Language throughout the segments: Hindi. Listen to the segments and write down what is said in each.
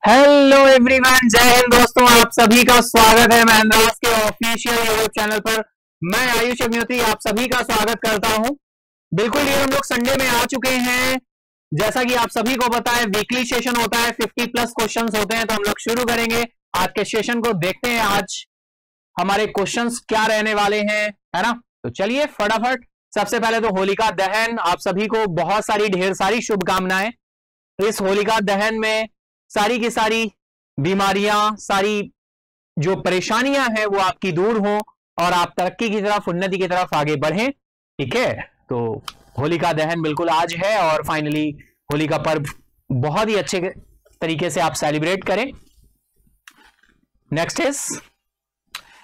हेलो एवरीवन, जय हिंद दोस्तों। आप सभी का स्वागत है महेंद्रास के ऑफिशियल यूट्यूब चैनल पर। मैं आयुष अग्निहोत्री आप सभी का स्वागत करता हूं। बिल्कुल ये हम लोग संडे में आ चुके हैं। जैसा कि आप सभी को पता है वीकली सेशन होता है, 50 प्लस क्वेश्चंस होते हैं। तो हम लोग शुरू करेंगे आज के सेशन को। देखते हैं आज हमारे क्वेश्चंस क्या रहने वाले हैं, है ना। तो चलिए फटाफट। सबसे पहले तो होलिका दहन, आप सभी को बहुत सारी ढेर सारी शुभकामनाएं। इस होलिका दहन में सारी की सारी बीमारियां, सारी जो परेशानियां हैं वो आपकी दूर हो और आप तरक्की की तरफ, उन्नति की तरफ आगे बढ़ें। ठीक है, तो होलिका दहन बिल्कुल आज है और फाइनली होलिका पर्व बहुत ही अच्छे तरीके से आप सेलिब्रेट करें। नेक्स्ट इज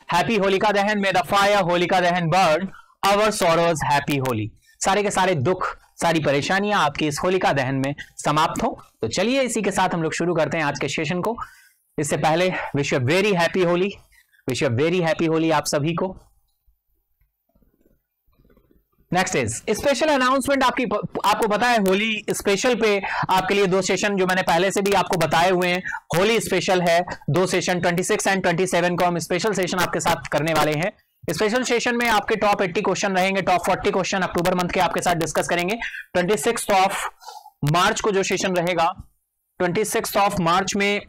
हैप्पी होलिका दहन, मे the fire Holika Dahan burn our sorrows happy Holi. सारे के सारे दुख, सारी परेशानियां आपकी इस होलिका दहन में समाप्त हो। तो चलिए इसी के साथ हम लोग शुरू करते हैं आज के सेशन को। इससे पहले wish you very happy Holi, wish you very happy Holi आप सभी को। Next is special announcement. आपको पता है होली स्पेशल पे आपके लिए दो सेशन जो मैंने पहले से भी आपको बताए हुए हैं। होली स्पेशल है, दो सेशन 26 एंड 27 को हम स्पेशल सेशन आपके साथ करने वाले हैं। स्पेशल सेशन में आपके टॉप 80 क्वेश्चन रहेंगे, टॉप 40 क्वेश्चन अक्टूबर मंथ के आपके साथ डिस्कस करेंगे। 26 ऑफ मार्च को जो सेशन रहेगा, 26 ऑफ मार्च में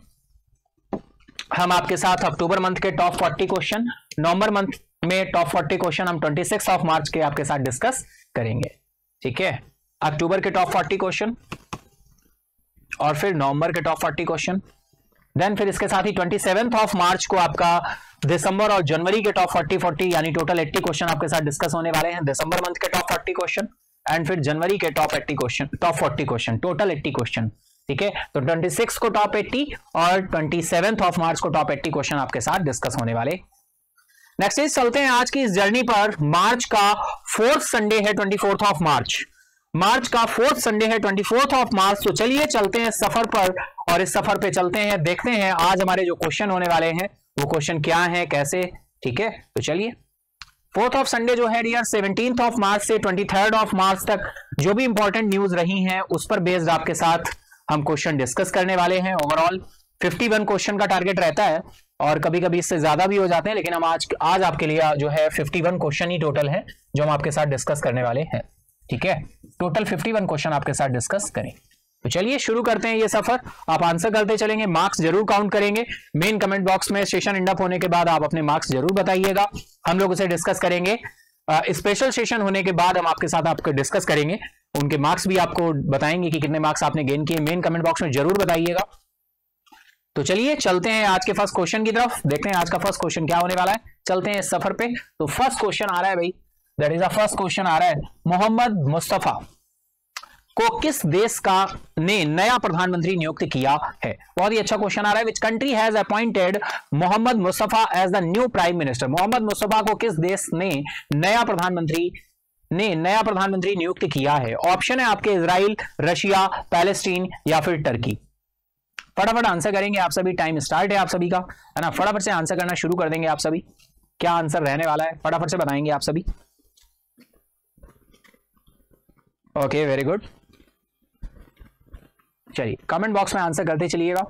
हम आपके साथ अक्टूबर मंथ के टॉप 40 क्वेश्चन, नवंबर मंथ में टॉप 40 क्वेश्चन हम 26 ऑफ मार्च के आपके साथ डिस्कस करेंगे। ठीक है, अक्टूबर के टॉप 40 क्वेश्चन और फिर नवंबर के टॉप 40 क्वेश्चन। देन फिर इसके साथ ही 27 ऑफ मार्च को आपका दिसंबर और जनवरी के टॉप 40 यानी टोटल 80 क्वेश्चन आपके साथ डिस्कस होने वाले हैं। दिसंबर मंथ के टॉप 40 क्वेश्चन एंड फिर जनवरी के top 80 question, top 40 question, total 80 question. ठीक है, तो 26 को टॉप 80 और 27 ऑफ मार्च को टॉप 80 क्वेश्चन आपके साथ डिस्कस होने वाले। नेक्स्ट इज चलते हैं आज की इस जर्नी पर। मार्च का 4th संडे है 24 ऑफ मार्च। मार्च का 4th संडे है 24 ऑफ मार्च। तो चलिए चलते हैं सफर पर और इस सफर पे चलते हैं, देखते हैं आज हमारे जो क्वेश्चन होने वाले हैं वो क्वेश्चन क्या है, कैसे। ठीक है, तो चलिए 4th ऑफ संडे जो है डियर 17 ऑफ मार्च से 23 ऑफ मार्च तक जो भी इंपॉर्टेंट न्यूज रही हैं उस पर बेस्ड आपके साथ हम क्वेश्चन डिस्कस करने वाले हैं। ओवरऑल 51 क्वेश्चन का टारगेट रहता है और कभी कभी इससे ज्यादा भी हो जाते हैं, लेकिन हम आज आपके लिए जो है 51 क्वेश्चन ही टोटल है जो हम आपके साथ डिस्कस करने वाले हैं। ठीक है, टोटल 51 क्वेश्चन आपके साथ डिस्कस करें। तो चलिए शुरू करते हैं ये सफर। आप आंसर करते चलेंगे, मार्क्स जरूर काउंट करेंगे। मेन कमेंट बॉक्स में सेशन एंड अप होने के बाद आप अपने मार्क्स जरूर बताइएगा, हम लोग उसे डिस्कस करेंगे। स्पेशल सेशन होने के बाद हम आपके साथ आपको डिस्कस करेंगे, उनके मार्क्स भी आपको बताएंगे कि कितने मार्क्स आपने गेन किए। मेन कमेंट बॉक्स में जरूर बताइएगा। तो चलिए चलते हैं आज के फर्स्ट क्वेश्चन की तरफ, देखते हैं आज का फर्स्ट क्वेश्चन क्या होने वाला है। चलते हैं इस सफर पे। तो फर्स्ट क्वेश्चन आ रहा है भाई, that is the first question आ रहा है, मोहम्मद मुस्तफा को किस देश का ने नया प्रधानमंत्री नियुक्त किया है। बहुत ही अच्छा क्वेश्चन आ रहा है। Which country has appointed Mohammad Mustafa as the new prime minister. Mohammad Mustafa को किस देश ने नया प्रधानमंत्री नियुक्त किया है। ऑप्शन है आपके इजराइल, रशिया, पैलेस्टीन या फिर टर्की। फटाफट आंसर करेंगे आप सभी, टाइम स्टार्ट है आप सभी का, है ना। फटाफट से आंसर करना शुरू कर देंगे आप सभी। क्या आंसर रहने वाला है फटाफट से बताएंगे आप सभी। Okay, very good. चलिए कमेंट बॉक्स में आंसर करते चलिएगा।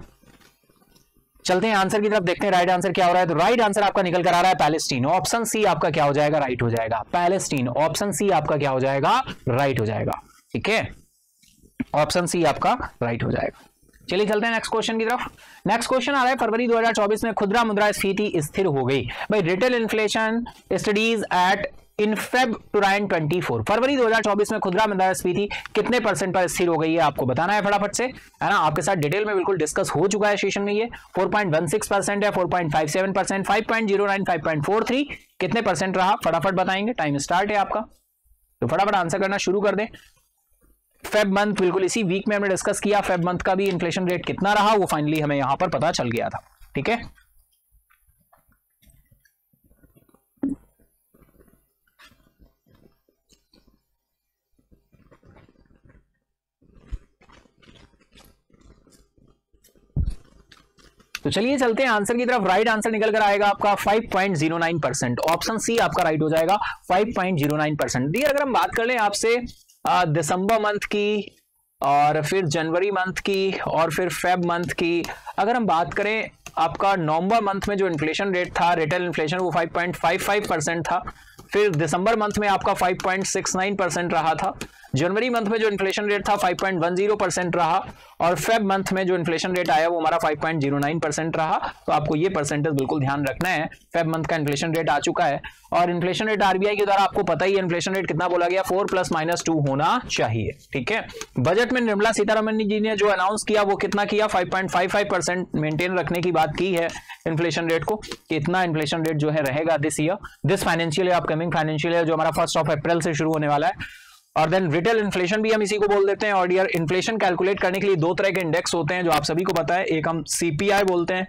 चलते हैं आंसर की तरफ, देखते हैं राइट आंसर क्या हो रहा है। तो राइट आंसर आपका निकल कर आ रहा है पैलेस्टीन। ऑप्शन सी आपका क्या हो जाएगा, राइट हो जाएगा। पैलेस्टीन, ऑप्शन सी आपका क्या हो जाएगा, राइट हो जाएगा। ठीक है, ऑप्शन सी आपका राइट हो जाएगा। चलिए चलते हैं नेक्स्ट क्वेश्चन की तरफ। नेक्स्ट क्वेश्चन आ रहा है, फरवरी 2024 में खुदरा मुद्रास्फीति स्थिर हो गई। भाई retail inflation steadies at in Feb 2024। फरवरी 2024 में खुदरा मुद्रास्फीति कितने परसेंट पर स्थिर हो गई है आपको बताना है फटाफट से, है ना। आपके साथ डिटेल में बिल्कुल डिस्कस हो चुका है सेशन में। ये 4.16% है, 4.57%, 5.09, 5.43, कितने परसेंट रहा फटाफट बताएंगे। टाइम स्टार्ट है आपका। तो फटाफट आंसर करना शुरू कर दें। फेब मंथ बिल्कुल इसी वीक में हमने डिस्कस किया, फेब मंथ का भी इन्फ्लेशन रेट कितना रहा वो फाइनली हमें यहां पर पता चल गया था। ठीक है, तो चलिए चलते हैं आंसर की तरफ। राइट आंसर निकल कर आएगा आपका 5.09%। ऑप्शन सी आपका राइट हो जाएगा 5.09%। दी अगर हम बात कर लें आपसे दिसंबर मंथ की और फिर जनवरी मंथ की और फिर फेब मंथ की, अगर हम बात करें आपका नवंबर मंथ में जो इन्फ्लेशन रेट था रिटेल इन्फ्लेशन वो 5.55% था, फिर दिसंबर मंथ में आपका 5.69% रहा था, जनवरी मंथ में जो इन्फ्लेशन रेट था 5.10% रहा और फेब मंथ में जो इन्फ्लेशन रेट आया वो हमारा 5.09% रहा। तो आपको ये परसेंटेज बिल्कुल ध्यान रखना है। फेब मंथ का इन्फ्लेशन रेट आ चुका है और इन्फ्लेशन रेट आरबीआई के द्वारा आपको पता ही है इन्फ्लेशन रेट कितना बोला गया, 4 ± 2 होना चाहिए। ठीक है, बजट में निर्मला सीतारमण जी ने जो अनाउंस किया वो कितना किया, 5.55% मेंटेन रखने की बात की है इन्फ्लेशन रेट को। इतना इन्फ्लेशन रेट जो है रहेगा this year, this financial year, upcoming financial year जो हमारा 1 अप्रैल से शुरू होने वाला है। और देन रिटेल इन्फ्लेशन भी हम इसी को बोल देते हैं। और यार इन्फ्लेशन कैलकुलेट करने के लिए दो तरह के इंडेक्स होते हैं जो आप सभी को पता है, एक हम सीपीआई बोलते हैं,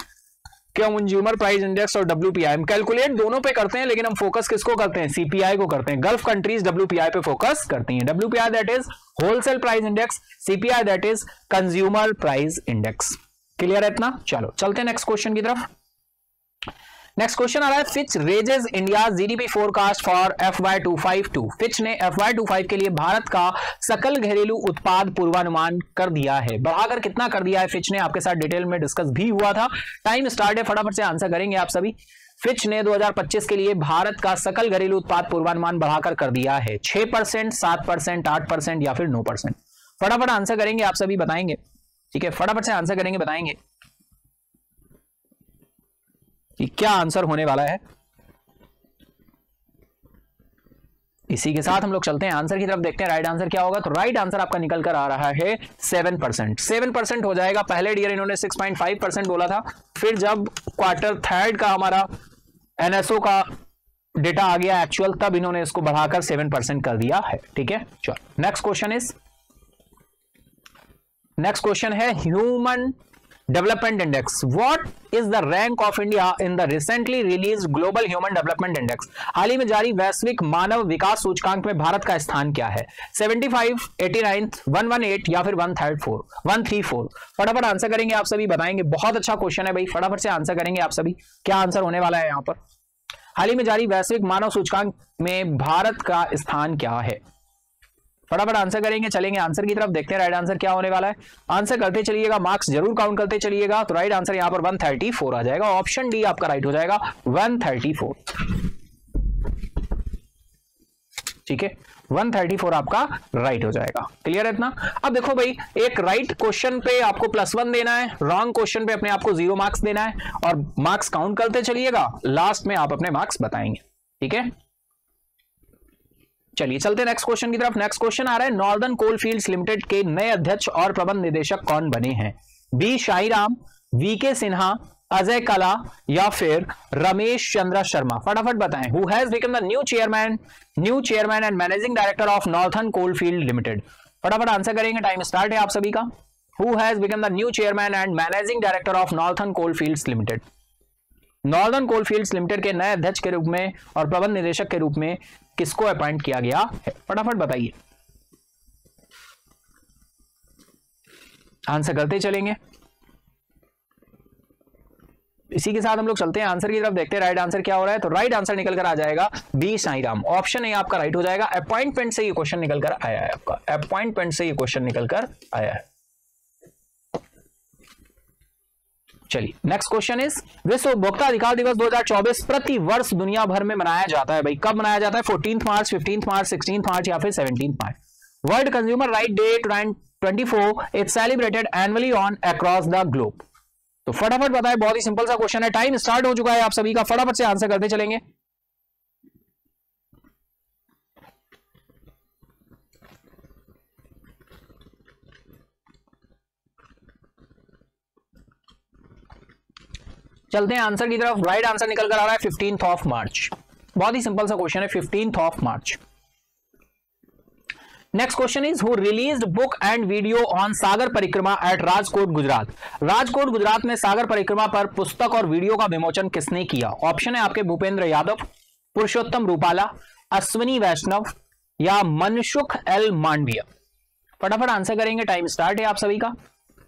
कंज्यूमर प्राइस इंडेक्स, और डब्ल्यूपीआई। हम कैलकुलेट दोनों पे करते हैं लेकिन हम फोकस किसको करते हैं, सीपीआई को करते हैं। गल्फ कंट्रीज डब्ल्यूपीआई पे फोकस करती हैं। WPI that is wholesale price index, CPI that is consumer price index. Clear है इतना? चलो चलते हैं नेक्स्ट क्वेश्चन की तरफ। नेक्स्ट क्वेश्चन आ रहा है, Fitch raises India GDP forecast for FY252। Fitch ने FY25 के लिए भारत का सकल घरेलू उत्पाद पूर्वानुमान कर दिया है। बढ़ाकर कितना कर दिया है फिच ने, आपके साथ डिटेल में डिस्कस भी हुआ था। टाइम स्टार्ट है, फटाफट से आंसर करेंगे आप सभी। फिच ने 2025 के लिए भारत का सकल घरेलू उत्पाद पूर्वानुमान बढ़ाकर कर दिया है 6%, 7%, 8% या फिर 9%। फटाफट आंसर करेंगे आप सभी, बताएंगे। ठीक है, फटाफट से आंसर करेंगे, बताएंगे कि क्या आंसर होने वाला है। इसी के साथ हम लोग चलते हैं आंसर की तरफ, देखते हैं राइट आंसर क्या होगा। तो राइट आंसर आपका निकल कर आ रहा है 7%। 7% हो जाएगा। पहले ईयर इन्होंने 6.5% बोला था, फिर जब क्वार्टर थर्ड का हमारा एनएसओ का डेटा आ गया एक्चुअल, तब इन्होंने इसको बढ़ाकर 7% कर दिया है। ठीक है, चलो नेक्स्ट क्वेश्चन है human development index. What is the rank of India in the recently released global human development index. हाल ही में जारी वैश्विक मानव विकास सूचकांक में भारत का स्थान क्या है, 75, 89, 118 या फिर 134? फटाफट आंसर करेंगे आप सभी, बताएंगे। बहुत अच्छा क्वेश्चन है भाई, फटाफट से आंसर करेंगे आप सभी। क्या आंसर होने वाला है यहाँ पर? हाल ही में जारी वैश्विक मानव सूचकांक में भारत का स्थान क्या है? फटाफट आंसर करेंगे, चलेंगे आंसर की तरफ, देखते हैं राइट आंसर क्या होने वाला है। आंसर करते चलिएगा, मार्क्स जरूर काउंट करते चलिएगा। तो राइट आंसर यहां पर 134 आ जाएगा। ऑप्शन डी आपका राइट हो जाएगा 134। ठीक है, 134 आपका राइट हो जाएगा। क्लियर है इतना? अब देखो भाई, एक राइट क्वेश्चन पे आपको +1 देना है, रॉन्ग क्वेश्चन पे अपने आपको 0 मार्क्स देना है, और मार्क्स काउंट करते चलिएगा, लास्ट में आप अपने मार्क्स बताएंगे। ठीक है, चलिए चलते नेक्स्ट क्वेश्चन की तरफ। नेक्स्ट क्वेश्चन आ रहा है, नॉर्दर्न कोलफील्ड्स लिमिटेड के नए अध्यक्ष और प्रबंध निदेशक कौन बने हैं? बी शाहीराम, वीके सिन्हा, अजय कला या फिर रमेश चंद्र शर्मा? फटाफट बताएं। Who has become the new chairman and managing director of northern coalfield limited? फटाफट आंसर करेंगे, टाइम स्टार्ट है आप सभी का। Who has become the new chairman and managing director of northern coalfields limited? Northern coalfields limited के नए अध्यक्ष के रूप में और प्रबंध निदेशक के रूप में किसको अपॉइंट किया गया है? फटाफट बताइए, आंसर करते चलेंगे। इसी के साथ हम लोग चलते हैं आंसर की तरफ, देखते हैं राइट आंसर क्या हो रहा है। तो राइट आंसर निकल कर आ जाएगा बी शाहीराम। ऑप्शन ए आपका राइट हो जाएगा। अपॉइंटमेंट से ये क्वेश्चन निकल कर आया है आपका, अपॉइंटमेंट से ये क्वेश्चन निकल कर आया है। चलिए नेक्स्ट क्वेश्चन इज, विश्व उपभोक्ता अधिकार दिवस 2024 प्रति वर्ष दुनिया भर में मनाया जाता है भाई, कब मनाया जाता है? 14 मार्च, 15 मार्च, 16 मार्च या फिर 17 मार्च? World consumer right day 24 is celebrated annually on across the globe. तो फटाफट बताएं, बहुत ही सिंपल सा क्वेश्चन है। टाइम स्टार्ट हो चुका है आप सभी का, फटाफट से आंसर करते चलेंगे। चलते हैं आंसर की तरफ। राइट आंसर निकल कर आ रहा है 15 मार्च। बहुत ही सिंपल सा क्वेश्चन है, 15 मार्च। Next question is who released book and video on Sagar Parikrama at Rajkot Gujarat. Rajkot Gujarat में सागर परिक्रमा पर पुस्तक और वीडियो का विमोचन किसने किया? ऑप्शन है आपके भूपेंद्र यादव, पुरुषोत्तम रूपाला, अश्विनी वैष्णव या मनसुख एल मांडविया। फटाफट आंसर करेंगे, टाइम स्टार्ट है आप सभी का।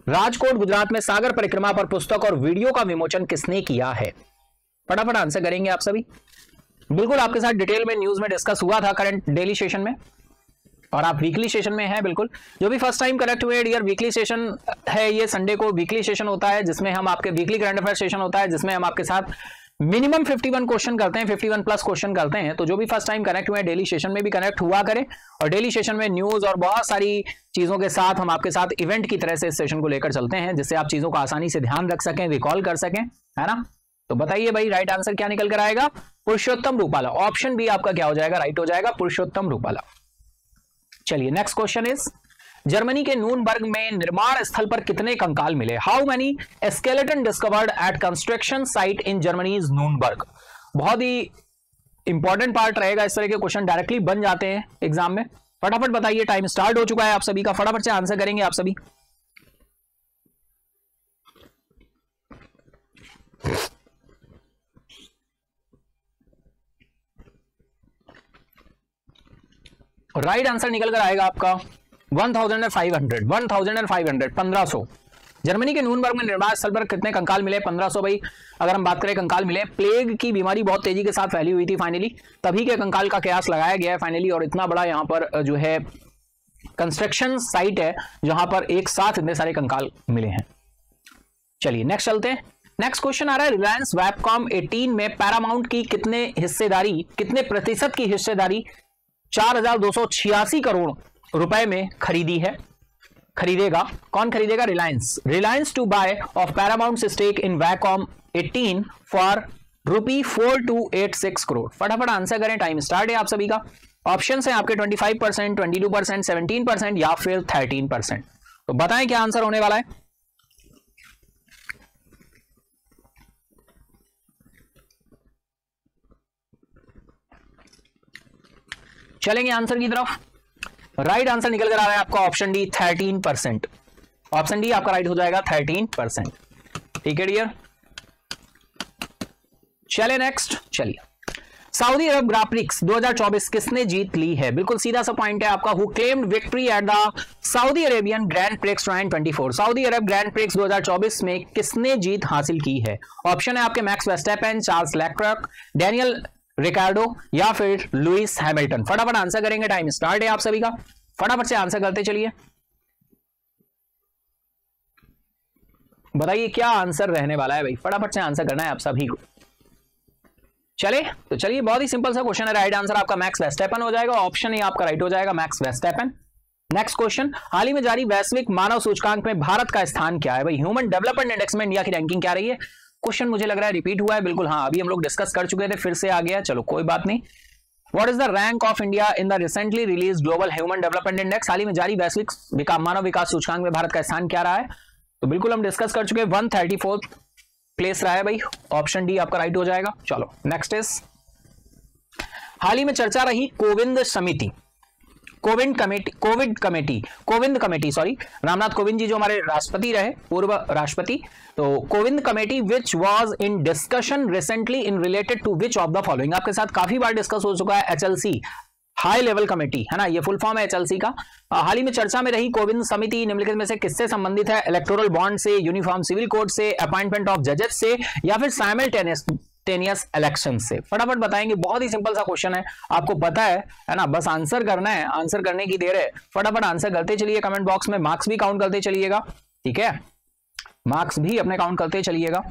राजकोट गुजरात में सागर परिक्रमा पर पुस्तक और वीडियो का विमोचन किसने किया है? फटाफट आंसर करेंगे आप सभी। बिल्कुल आपके साथ डिटेल में न्यूज में डिस्कस हुआ था करंट डेली सेशन में, और आप वीकली सेशन में हैं। बिल्कुल जो भी फर्स्ट टाइम कनेक्ट हुए डियर, वीकली सेशन है ये, संडे को वीकली सेशन होता है जिसमें हम आपके वीकली करंट अफेयर सेशन होता है जिसमें हम आपके साथ मिनिमम 51 क्वेश्चन करते हैं, 51 प्लस क्वेश्चन करते हैं। तो जो भी फर्स्ट टाइम कनेक्ट हुए हैं डेली सेशन में भी कनेक्ट हुआ करें, और डेली सेशन में न्यूज और बहुत सारी चीजों के साथ हम आपके साथ इवेंट की तरह से इस सेशन को लेकर चलते हैं, जिससे आप चीजों को आसानी से ध्यान रख सकें, रिकॉल कर सकें, है ना। तो बताइए भाई राइट आंसर क्या निकल कर आएगा? पुरुषोत्तम रूपाला। ऑप्शन बी आपका क्या हो जाएगा? राइट हो जाएगा, पुरुषोत्तम रूपाला। चलिए नेक्स्ट क्वेश्चन इज जर्मनी के नूनबर्ग में निर्माण स्थल पर कितने कंकाल मिले? How many skeleton discovered at construction site in Germany's Nuremberg. बहुत ही इंपॉर्टेंट पार्ट रहेगा, इस तरह के क्वेश्चन डायरेक्टली बन जाते हैं एग्जाम में। फटाफट बताइए, टाइम स्टार्ट हो चुका है आप सभी का, फटाफट से आंसर करेंगे आप सभी। राइट आंसर निकल कर आएगा आपका 1500 1500। जर्मनी के नूनबर्ग में निर्माण स्थल पर कितने कंकाल मिले? 1500 भाई। अगर हम बात करें कंकाल मिले, प्लेग की बीमारी बहुत तेजी के साथ फैली हुई थी फाइनली, तभी के कंकाल का कयास लगाया गया है फाइनली, और इतना बड़ा यहाँ पर जो है कंस्ट्रक्शन साइट है जहां पर एक साथ इतने सारे कंकाल मिले हैं। चलिए नेक्स्ट चलते हैं। नेक्स्ट क्वेश्चन आ रहा है, रिलायंस वेबकॉम 18 में पैरामाउंट की कितने प्रतिशत की हिस्सेदारी 4286 करोड़ रुपए में खरीदेगा? कौन खरीदेगा? Reliance to buy of Paramount stake in Viacom 18 for ₹4286 crore. फटाफट आंसर करें, टाइम स्टार्ट है आप सभी का। ऑप्शन है आपके 25%, 22%, 17% या फिर 13%। तो बताएं क्या आंसर होने वाला है? चलेंगे आंसर की तरफ। राइट आंसर निकल कर आ रहा है आपका ऑप्शन डी 13%। ऑप्शन डी आपका राइट हो जाएगा 13%। ठीक है डियर, चले नेक्स्ट। चलिए, सऊदी अरब ग्रां प्रिक्स 2024 किसने जीत ली है? बिल्कुल सीधा सा पॉइंट है आपका, who claimed victory at the Saudi Arabian grand prix 2024। Saudi Arab grand prix 2024 में किसने जीत हासिल की है? ऑप्शन है आपके Max Verstappen, Charles Leclerc, Daniel Ricciardo या फिर लुइस हैमिल्टन। फटाफट आंसर करेंगे, टाइम स्टार्ट है आप सभी का, फटाफट से आंसर करते चलिए। बताइए क्या आंसर रहने वाला है भाई, फटाफट से आंसर करना है आप सभी को। चले तो चलिए, बहुत ही सिंपल सा क्वेश्चन है। राइट आंसर आपका मैक्स वेस्टैपेन हो जाएगा, ऑप्शन ए आपका राइट हो जाएगा, मैक्स वेस्टैपेन। नेक्स्ट क्वेश्चन, हाल ही में जारी वैश्विक मानव सूचकांक में भारत का स्थान क्या है? भाई ह्यूमन डेवलपमेंट इंडेक्स में इंडिया की रैंकिंग क्या रही है? क्वेश्चन मुझे लग रहा है रिपीट हुआ है, बिल्कुल हाँ, अभी हम लोग डिस्कस कर चुके थे, फिर से आ गया, चलो कोई बात नहीं। What is the rank of India in the recently release global human development index? हाल ही में जारी वैश्विक मानव विकास सूचकांक में भारत का स्थान क्या रहा है? तो बिल्कुल हम डिस्कस कर चुके हैं, 134 प्लेस रहा है भाई, ऑप्शन डी आपका राइट हो जाएगा। चलो नेक्स्ट इज, हाल ही में चर्चा रही कोविंद कमेटी, सॉरी, रामनाथ कोविंद जी जो हमारे राष्ट्रपति रहे, पूर्व राष्ट्रपति, तो Kovind committee which was in discussion recently in related to which of the following? आपके साथ काफी बार डिस्कस हो चुका है, एचएलसी हाई लेवल कमेटी है ना, ये फुल फॉर्म है एचएलसी का। हाल ही में चर्चा में रही कोविंद समिति निम्नलिखित में से किससे संबंधित है? इलेक्टोरल बॉन्ड से, यूनिफॉर्म सिविल कोड से, अपॉइंटमेंट ऑफ जजेस से या फिर साइमल्टेनियस इलेक्शन से? फटाफट बताएंगे, बहुत ही सिंपल सा क्वेश्चन है, आपको पता है ना, बस आंसर करना है, आंसर करने की देर है, फटाफट आंसर करते चलिए कमेंट बॉक्स में, मार्क्स भी काउंट करते चलिएगा, ठीक है, मार्क्स भी अपने काउंट करते चलिएगा।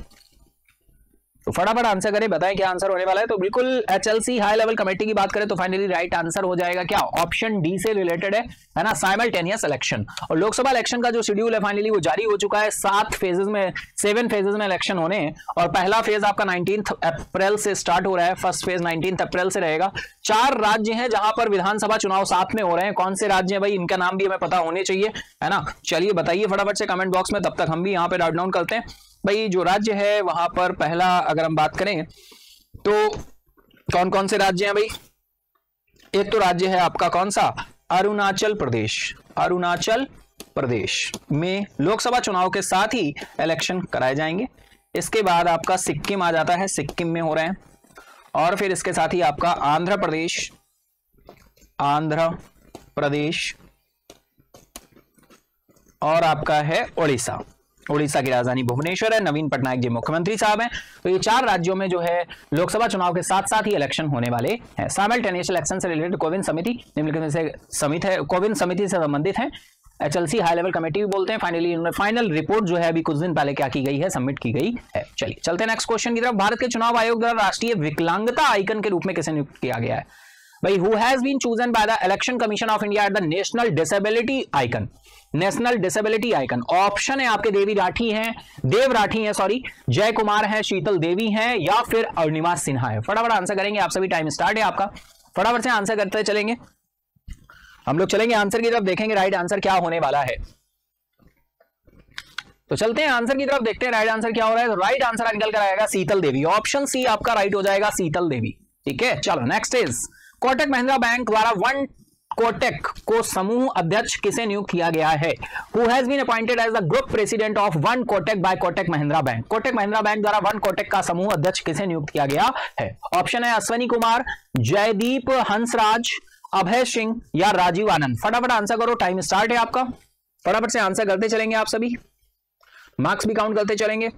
तो फटाफट आंसर करें, बताएं क्या आंसर होने वाला है। तो बिल्कुल एचएलसी हाई लेवल कमेटी की बात करें तो फाइनली राइट आंसर हो जाएगा क्या? ऑप्शन डी से रिलेटेड है ना, साइमल्टेनियस इलेक्शन। और लोकसभा इलेक्शन का जो शेड्यूल है फाइनली वो जारी हो चुका है, 7 फेजेस में इलेक्शन होने हैं, और पहला फेज आपका 19 अप्रैल से स्टार्ट हो रहा है, फर्स्ट फेज 19 अप्रैल से रहेगा। 4 राज्य हैं जहां पर विधानसभा चुनाव साथ में हो रहे हैं, कौन से राज्य हैं भाई, इनका नाम भी हमें पता होने चाहिए, है ना। चलिए बताइए फटाफट से कमेंट बॉक्स में, तब तक हम भी यहाँ पे नोट डाउन करते हैं भाई। जो राज्य है वहां पर पहला अगर हम बात करें तो कौन कौन से राज्य हैं भाई? एक तो राज्य है आपका कौन सा, अरुणाचल प्रदेश, अरुणाचल प्रदेश में लोकसभा चुनाव के साथ ही इलेक्शन कराए जाएंगे। इसके बाद आपका सिक्किम आ जाता है, सिक्किम में हो रहे हैं, और फिर इसके साथ ही आपका आंध्र प्रदेश, आंध्र प्रदेश, और आपका है उड़ीसा, उड़ीसा की राजधानी भुवनेश्वर है, नवीन पटनायक जी मुख्यमंत्री साहब हैं। तो ये 4 राज्यों में जो है लोकसभा चुनाव के साथ साथ ही इलेक्शन होने वाले हैं। साइमल्टेनियस इलेक्शन से रिलेटेड कोविन समिति निम्नलिखित में से समिति है, कोविन समिति से संबंधित है, HLC हाई लेवल कमेटी भी बोलते हैं। फाइनली इन्होंने फाइनल रिपोर्ट जो है अभी कुछ दिन पहले क्या की गई है, सबमिट की गई है। चलिए चलते हैं नेक्स्ट क्वेश्चन की तरफ। भारत के चुनाव आयोग द्वारा राष्ट्रीय विकलांगता आइकन के रूप में किसे नियुक्त किया गया है? भाई, who has been chosen by the Election Commission of India at the national disability icon, national disability icon. Option है आपके देव राठी हैं, जय कुमार हैं, शीतल देवी हैं, या फिर अरुणिमा सिन्हा है। फटाफट आंसर करेंगे आप सभी, टाइम स्टार्ट है आपका, फटाफट से आंसर करते चलेंगे। हम लोग चलेंगे आंसर की तरफ, देखेंगे राइट आंसर क्या होने वाला है। तो चलते हैं आंसर की तरफ, देखते हैं राइट आंसर क्या हो रहा है। तो राइट आंसर निकल कर आएगा शीतल देवी, ऑप्शन सी आपका राइट हो जाएगा, शीतल देवी। ठीक है, चलो next is Kotak Mahindra bank द्वारा वन कोटक को समूह अध्यक्ष किसे नियुक्त किया गया है? Who has been appointed as the group president of One Kotak by Kotak Mahindra Bank? Kotak Mahindra bank द्वारा वन कोटक का समूह अध्यक्ष किसे नियुक्त किया गया है? ऑप्शन है अश्वनी कुमार, जयदीप हंसराज, अभय सिंह, या राजीव आनंद। फटाफट आंसर करो, टाइम स्टार्ट है आपका, फटाफट से आंसर करते चलेंगे आप सभी, मार्क्स भी काउंट करते चलेंगे।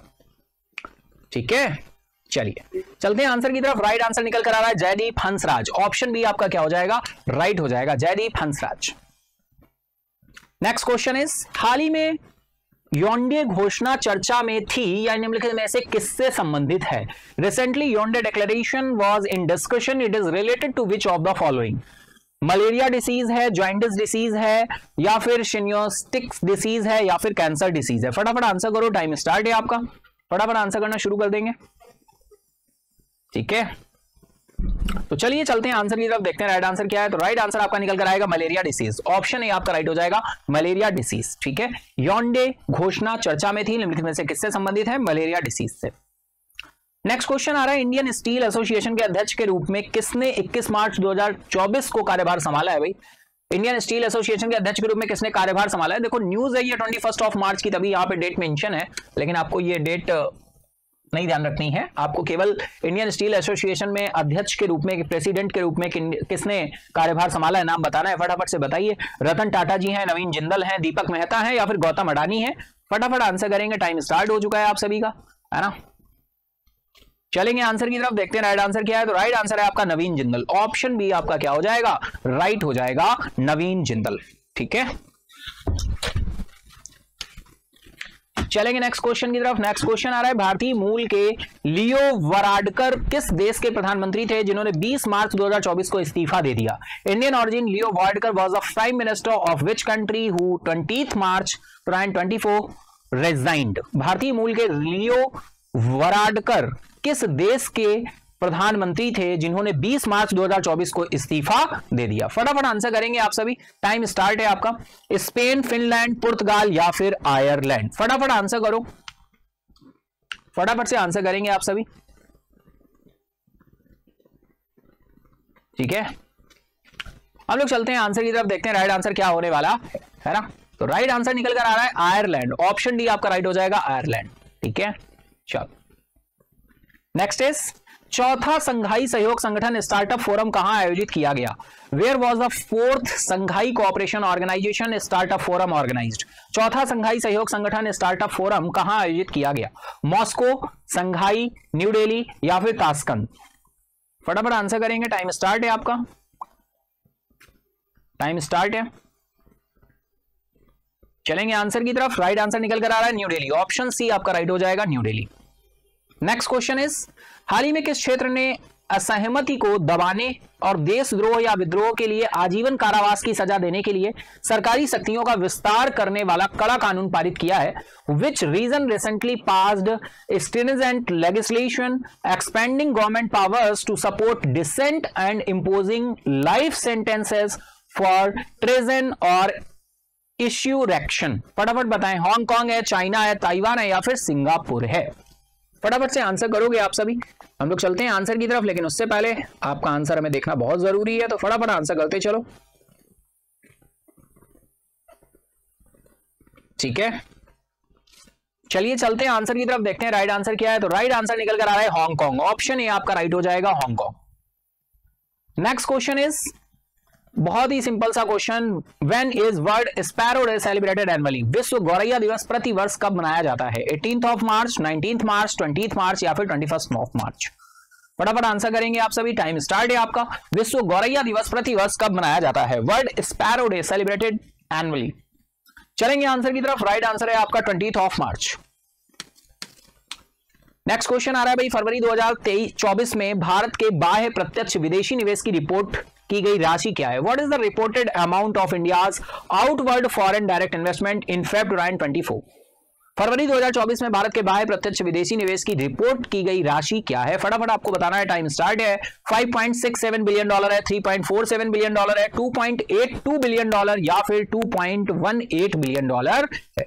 ठीक है, चलिए चलते हैं आंसर की तरफ। राइट आंसर निकल कर आ रहा है जयदीप हंसराज, ऑप्शन बी आपका क्या हो जाएगा, राइट हो जाएगा, Jaideep Hansraj. Next question is, हाल ही में योंडे घोषणा चर्चा में थी या निम्नलिखित में से किससे संबंधित है? Recently Yaounde declaration was in discussion, it is related to which of the following? Malaria disease है, जॉइंटिस डिसीज है, या फिर शिनियोस्टिक्स डिसीज है, या फिर कैंसर डिसीज है। फटाफट आंसर करो, टाइम स्टार्ट है आपका, फटाफट आंसर करना शुरू कर देंगे। ठीक है, तो चलिए चलते हैं आंसर की तरफ, देखते हैं राइट आंसर क्या है। तो राइट आंसर आपका निकल कर आएगा मलेरिया डिसीज, ऑप्शन ए आपका राइट हो जाएगा, मलेरिया डिसीज। ठीक है, योंडे घोषणा चर्चा में थी, निम्नलिखित में से किससे संबंधित है? मलेरिया डिसीज से। नेक्स्ट क्वेश्चन आ रहा है, इंडियन स्टील एसोसिएशन के अध्यक्ष के रूप में किसने 21 मार्च 2024 को कार्यभार संभाला है? भाई, इंडियन स्टील एसोसिएशन के अध्यक्ष के रूप में किसने कार्यभार संभाला है? देखो न्यूज है ये 21 मार्च की, तभी यहाँ पे डेट मेंशन है, लेकिन आपको ये डेट नहीं ध्यान रखनी है। आपको केवल इंडियन स्टील एसोसिएशन में अध्यक्ष के रूप में, प्रेसिडेंट के रूप में किसने कार्यभार संभाला है नाम बताना है। फटाफट से बताइए। रतन टाटा जी हैं, नवीन जिंदल हैं, दीपक मेहता हैं, या फिर गौतम अडानी हैं? फटाफट आंसर करेंगे, टाइम स्टार्ट हो चुका है आप सभी का, है ना। चलेंगे आंसर की तरफ, देखते हैं राइट आंसर क्या है। तो राइट आंसर है आपका नवीन जिंदल, ऑप्शन बी आपका क्या हो जाएगा, राइट हो जाएगा, नवीन जिंदल। ठीक है, चलेंगे नेक्स्ट क्वेश्चन की तरफ। नेक्स्ट क्वेश्चन आ रहा है, भारतीय मूल के लियो वराडकर किस देश के प्रधानमंत्री थे जिन्होंने 20 मार्च 2024 को इस्तीफा दे दिया? Indian origin Leo Varadkar was the prime minister of which country who 20 March 2024 resigned? भारतीय मूल के लियो वराडकर किस देश के प्रधानमंत्री थे जिन्होंने 20 मार्च 2024 को इस्तीफा दे दिया? फटाफट आंसर करेंगे आप सभी, टाइम स्टार्ट है आपका। स्पेन, फिनलैंड, पुर्तगाल, या फिर आयरलैंड? फटाफट आंसर करो, फटाफट से आंसर करेंगे आप सभी। ठीक है, हम लोग चलते हैं आंसर की तरफ, देखते हैं राइट आंसर क्या होने वाला है ना। तो राइट आंसर निकल कर आ रहा है आयरलैंड, ऑप्शन डी आपका राइट हो जाएगा, आयरलैंड। ठीक है, चलो नेक्स्ट इज, चौथा संघाई सहयोग संगठन स्टार्टअप फोरम कहां आयोजित किया गया? Where was the 4th Shanghai cooperation organisation startup forum organised? चौथा संघाई सहयोग संगठन स्टार्टअप फोरम कहां आयोजित किया गया? मॉस्को, संघाई, न्यू दिल्ली, या फिर ताशकंद? फटाफट आंसर करेंगे, टाइम स्टार्ट है आपका, टाइम स्टार्ट है। चलेंगे आंसर की तरफ, राइट आंसर निकल कर आ रहा है न्यू दिल्ली, ऑप्शन सी आपका राइट हो जाएगा, New Delhi. Next question is, हाल ही में किस क्षेत्र ने असहमति को दबाने और देशद्रोह या विद्रोह के लिए आजीवन कारावास की सजा देने के लिए सरकारी शक्तियों का विस्तार करने वाला कड़ा कानून पारित किया है? Which region recently passed stringent legislation expanding government powers to support dissent and imposing life sentences for treason और इंश्योरेक्शन? फटाफट बताएं, हांगकांग है, चाइना है, ताइवान है, या फिर सिंगापुर है? फटाफट से आंसर करोगे आप सभी। हम लोग चलते हैं आंसर की तरफ, लेकिन उससे पहले आपका आंसर हमें देखना बहुत जरूरी है, तो फटाफट आंसर करते चलो। ठीक है, चलिए चलते हैं आंसर की तरफ, देखते हैं राइट आंसर क्या है। तो राइट आंसर निकल कर आ रहा है हांगकांग, ऑप्शन ए आपका राइट हो जाएगा, हांगकांग। नेक्स्ट क्वेश्चन इज बहुत ही सिंपल सा question, when is world sparrow day celebrated annually? विश्व गौरैया दिवस प्रति वर्ष कब मनाया जाता है? 18th of March, 19th March, 20th मार्च या फिर 21st ऑफ मार्च? फटाफट आंसर करेंगे आप सभी, टाइम स्टार्ट है आपका। विश्व गौरैया दिवस प्रति वर्ष कब मनाया जाता है? World sparrow day celebrated annually. चलेंगे आंसर की तरफ, राइट आंसर है आपका 20th of March. Next question आ रहा है भाई, फरवरी 2024 में भारत के बाह्य प्रत्यक्ष विदेशी निवेश की रिपोर्ट की गई राशि क्या है? What is the reported amount of India's outward foreign direct investment in Feb 2024? फरवरी 2024 में भारत के बाह्य प्रत्यक्ष विदेशी निवेश की रिपोर्ट की गई राशि क्या है? फटाफट आपको बताना है, टाइम स्टार्ट है। $5.67 बिलियन है, $3.47 बिलियन है, $2.82 बिलियन या फिर $2.18 बिलियन है?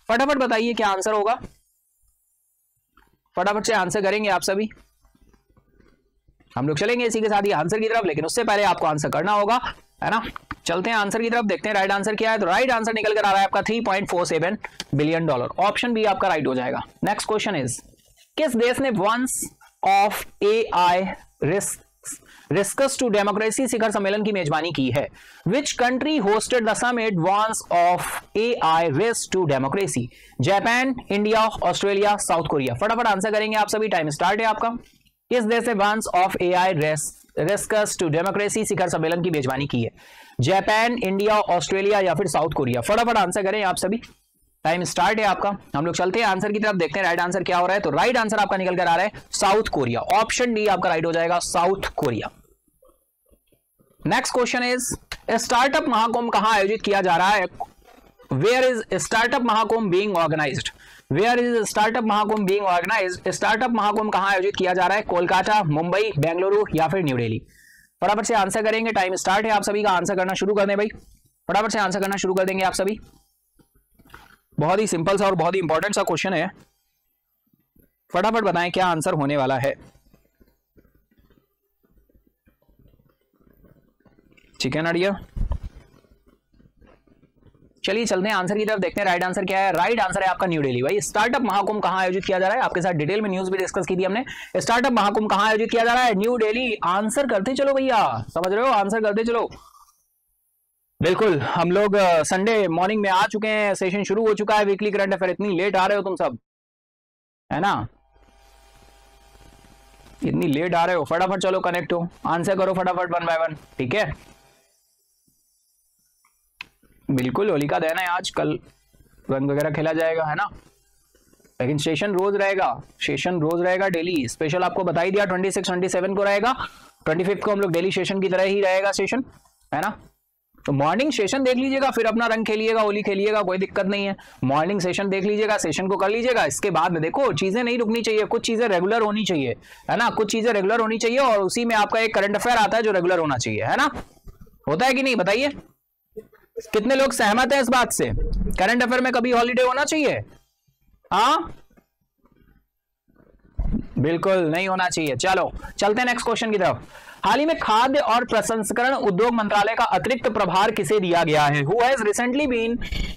फटाफट बताइए क्या आंसर होगा, फटाफट से आंसर करेंगे आप सभी। हम लोग चलेंगे इसी के साथ ही आंसर की तरफ, लेकिन उससे पहले आपको आंसर करना होगा, है ना। चलते हैं आंसर की तरफ, देखते हैं राइट आंसर क्या है। तो राइट आंसर निकल कर आ रहा है आपका $3.47 बिलियन, ऑप्शन बी आपका राइट हो जाएगा। नेक्स्ट क्वेश्चन इज, किस देश ने once of AI risks to democracy शिखर सम्मेलन की मेजबानी की है? Which country hosted the summit once of AI risk to democracy? Japan, India, Australia, South Korea? फटाफट आंसर करेंगे आप सभी, टाइम स्टार्ट है आपका। किस देश ने once of AI risks to democracy शिखर सम्मेलन की मेजबानी की है? जापान, इंडिया, ऑस्ट्रेलिया या फिर साउथ कोरिया? फटाफट आंसर करें आप सभी, टाइम स्टार्ट है आपका। हम लोग चलते हैं आंसर की तरफ, देखते हैं राइट आंसर क्या हो रहा है। तो राइट आंसर आपका निकल कर आ रहा है साउथ कोरिया, ऑप्शन डी आपका राइट हो जाएगा, South Korea. Next question is, startup Mahakumbh कहां आयोजित किया जा रहा है? Where is startup Mahakumbh being organised? Where is startup Mahakumbh being organised? Startup Mahakumbh कहां आयोजित किया जा रहा है? कोलकाता, मुंबई, बेंगलुरु या फिर न्यू दिल्ली? फटाफट से आंसर करेंगे, टाइम स्टार्ट है आप सभी का। आंसर करना शुरू कर दें भाई, फटाफट से आंसर करना शुरू कर देंगे आप सभी। बहुत ही सिंपल सा और बहुत ही इंपॉर्टेंट सा क्वेश्चन है, फटाफट बताएं क्या आंसर होने वाला है। ठीक है ना डियर, चलिए चलते हैं आंसर की तरफ, देखते हैं राइट आंसर क्या है। राइट आंसर है आपका न्यू दिल्ली। भाई स्टार्टअप महाकुंभ कहां आयोजित किया जा रहा है, आपके साथ डिटेल में न्यूज भी डिस्कस की थी हमने। स्टार्टअप महाकुंभ कहां आयोजित किया जा रहा है? न्यू दिल्ली। आंसर करते चलो भैया, समझ रहे हो, आंसर करते चलो। बिल्कुल, हम लोग संडे मॉर्निंग में आ चुके हैं, सेशन शुरू हो चुका है वीकली करंट अफेयर। इतनी लेट आ रहे हो तुम सब, है ना, इतनी लेट आ रहे हो, फटाफट चलो कनेक्ट हो, आंसर करो फटाफट 1 बाय 1, ठीक है। बिल्कुल होलिका दहन है आज, कल रंग वगैरह खेला जाएगा, है ना, लेकिन सेशन रोज रहेगा, सेशन रोज रहेगा डेली। स्पेशल आपको बता ही दिया 26 27 को रहेगा, 25 को हम लोग डेली सेशन की तरह ही रहेगा सेशन, है ना। तो मॉर्निंग सेशन देख लीजिएगा, फिर अपना रंग खेलिएगा, होली खेलिएगा, कोई दिक्कत नहीं है। मॉर्निंग सेशन देख लीजिएगा, सेशन को कर लीजिएगा, इसके बाद में देखो चीजें नहीं रुकनी चाहिए, कुछ चीजें रेगुलर होनी चाहिए, है ना, कुछ चीजें रेगुलर होनी चाहिए, और उसी में आपका एक करंट अफेयर आता है जो रेगुलर होना चाहिए, है ना। होता है कि नहीं बताइए, कितने लोग सहमत हैं इस बात से? करंट अफेयर में कभी हॉलीडे होना चाहिए? हाँ, बिल्कुल नहीं होना चाहिए। चलो चलते हैं नेक्स्ट क्वेश्चन की तरफ। हाल ही में खाद्य और प्रसंस्करण उद्योग मंत्रालय का अतिरिक्त प्रभार किसे दिया गया है? Who has recently been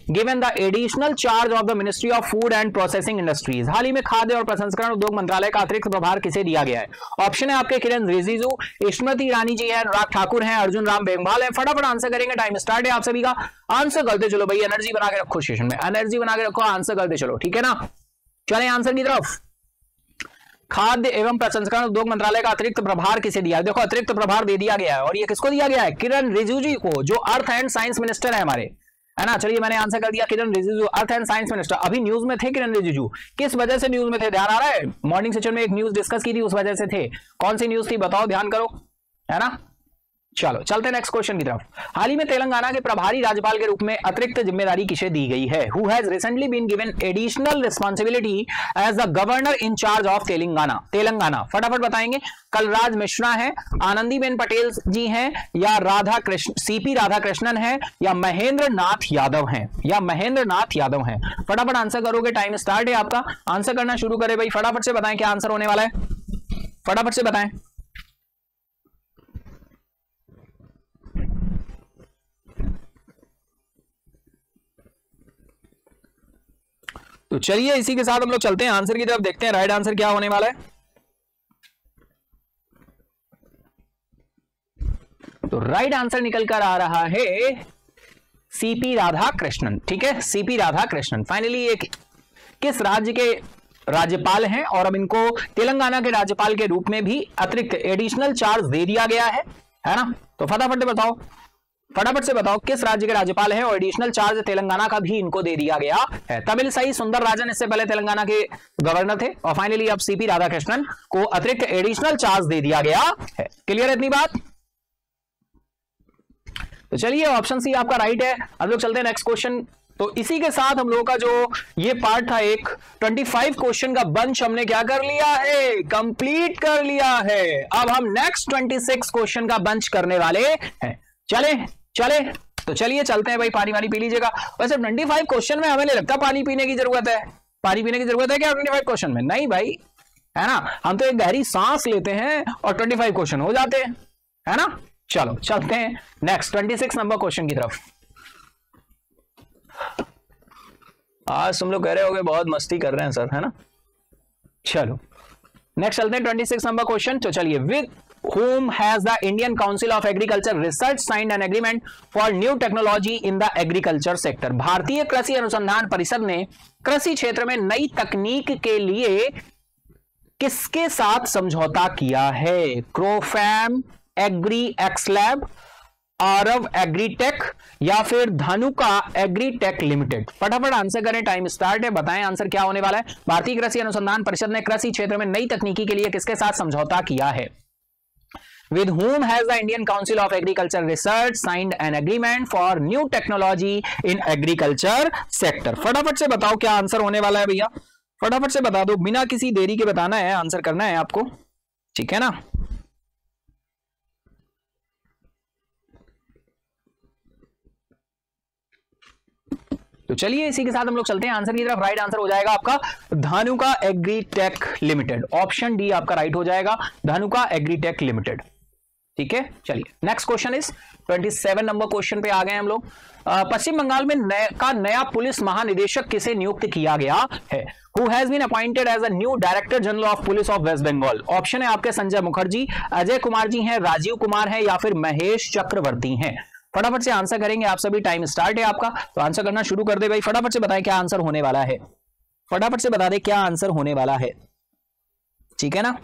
given the additional charge of the Ministry of Food and Processing Industries? हाल ही में खाद्य और प्रसंस्करण उद्योग मंत्रालय का अतिरिक्त प्रभार किसे दिया गया है? ऑप्शन है आपके किरण रिजिजू, स्मृति ईरानी जी है, अनुराग ठाकुर हैं, अर्जुन राम मेघवाल है। फटाफट आंसर करेंगे, टाइम स्टार्ट है आप सभी का। आंसर करते चलो भाई, एनर्जी बना के रखो सेशन में, एनर्जी बना के रखो, आंसर करते चलो, ठीक है ना। चले आंसर की तरफ। खाद्य एवं प्रसंस्करण उद्योग मंत्रालय का अतिरिक्त प्रभार किसे दिया है? देखो अतिरिक्त प्रभार दे दिया गया है, और ये किसको दिया गया है? किरण रिजिजू को, जो अर्थ एंड साइंस मिनिस्टर है हमारे, है ना। चलिए मैंने आंसर कर दिया, Kiran Rijiju earth and science minister. अभी न्यूज में थे किरण रिजिजू, किस वजह से न्यूज में थे, ध्यान आ रहा है? मॉर्निंग सेशन में एक न्यूज डिस्कस की थी, उस वजह से थे। कौन सी न्यूज थी बताओ, ध्यान करो, है ना। चलो चलते हैं नेक्स्ट क्वेश्चन की तरफ। हाल ही में तेलंगाना के प्रभारी राज्यपाल के रूप में अतिरिक्त जिम्मेदारी किसे दी गई है? Who has recently been given additional responsibility as the governor in charge of Telangana? फटाफट बताएंगे। कलराज मिश्रा है, आनंदीबेन पटेल जी हैं, या सीपी राधाकृष्णन है, या महेंद्र नाथ यादव हैं, फटाफट आंसर करोगे, टाइम स्टार्ट है आपका। आंसर करना शुरू करें भाई, फटाफट से बताएं क्या आंसर होने वाला है, फटाफट से बताएं। तो चलिए इसी के साथ हम लोग चलते हैं आंसर की तरफ, देखते हैं राइट आंसर क्या होने वाला है। तो राइट आंसर निकल कर आ रहा है सीपी राधाकृष्णन। ठीक है, सीपी राधाकृष्णन फाइनली एक किस राज्य के राज्यपाल हैं और अब इनको तेलंगाना के राज्यपाल के रूप में भी अतिरिक्त एडिशनल चार्ज दे दिया गया है ना। तो फटाफट से बताओ किस राज्य के राज्यपाल हैं और एडिशनल चार्ज तेलंगाना का भी इनको दे दिया गया है। तमिलसाई सुंदरराजन इससे पहले तेलंगाना के गवर्नर थे और फाइनली अब सीपी राधाकृष्णन को अतिरिक्त एडिशनल चार्ज दे दिया गया है। क्लियर है इतनी बात? तो चलिए ऑप्शन सी आपका राइट है। अब लोग चलते हैं नेक्स्ट क्वेश्चन। तो इसी के साथ हम लोगों का जो ये पार्ट था एक 25 क्वेश्चन का बंच हमने क्या कर लिया है, कंप्लीट कर लिया है। अब हम नेक्स्ट 26 क्वेश्चन का बंच करने वाले हैं। चले तो चलिए चलते हैं भाई, पानी वानी पी लीजिएगा। वैसे 25 क्वेश्चन में हमें नहीं लगता पानी पीने की जरूरत है। पानी पीने की जरूरत है क्या 25 क्वेश्चन में? नहीं भाई, है ना। हम तो एक गहरी सांस लेते हैं और 25 क्वेश्चन हो जाते हैं, है ना। चलो चलते हैं नेक्स्ट 26 नंबर क्वेश्चन की तरफ। आज तुम लोग कह रहे होगे बहुत मस्ती कर रहे हैं सर, है ना। चलो नेक्स्ट चलते हैं 26 नंबर क्वेश्चन। तो चलिए, with whom has the Indian Council of Agriculture Research signed an agreement for new technology in the agriculture sector? भारतीय कृषि अनुसंधान परिषद ने कृषि क्षेत्र में नई तकनीक के लिए किसके साथ समझौता किया है? क्रोफैम, एग्री एक्सलैब, आरव एग्रीटेक या फिर धानुका एग्रीटेक लिमिटेड? फटाफट आंसर करें, टाइम स्टार्ट है। बताएं आंसर क्या होने वाला है। भारतीय कृषि अनुसंधान परिषद ने कृषि क्षेत्र में नई तकनीकी के लिए किसके साथ समझौता किया है? With whom has the Indian Council of Agriculture Research signed an agreement for new technology in agriculture sector? फटाफट से बताओ क्या आंसर होने वाला है भैया, फटाफट से बता दो, बिना किसी देरी के बताना है, आंसर करना है आपको, ठीक है ना। तो चलिए इसी के साथ हम लोग चलते हैं आंसर की तरफ। राइट आंसर हो जाएगा आपका Dhanuka agritech limited. Option D आपका राइट हो जाएगा, धानुका एग्रीटेक लिमिटेड। ठीक है, चलिए next question is 27 number question पे आ गए हम लोग। पश्चिम बंगाल में नया पुलिस महानिदेशक किसे नियुक्त किया गया है? Who has been appointed as a new Director General of Police of West Bengal? Option है आपके संजय मुखर्जी, अजय कुमार जी हैं, राजीव कुमार है या फिर महेश चक्रवर्ती हैं। फटाफट से आंसर करेंगे आप सभी, टाइम स्टार्ट है आपका, तो आंसर करना शुरू कर दे भाई। फटाफट से बताएं क्या आंसर होने वाला है, फटाफट से बता दे क्या आंसर होने वाला है, ठीक है ना।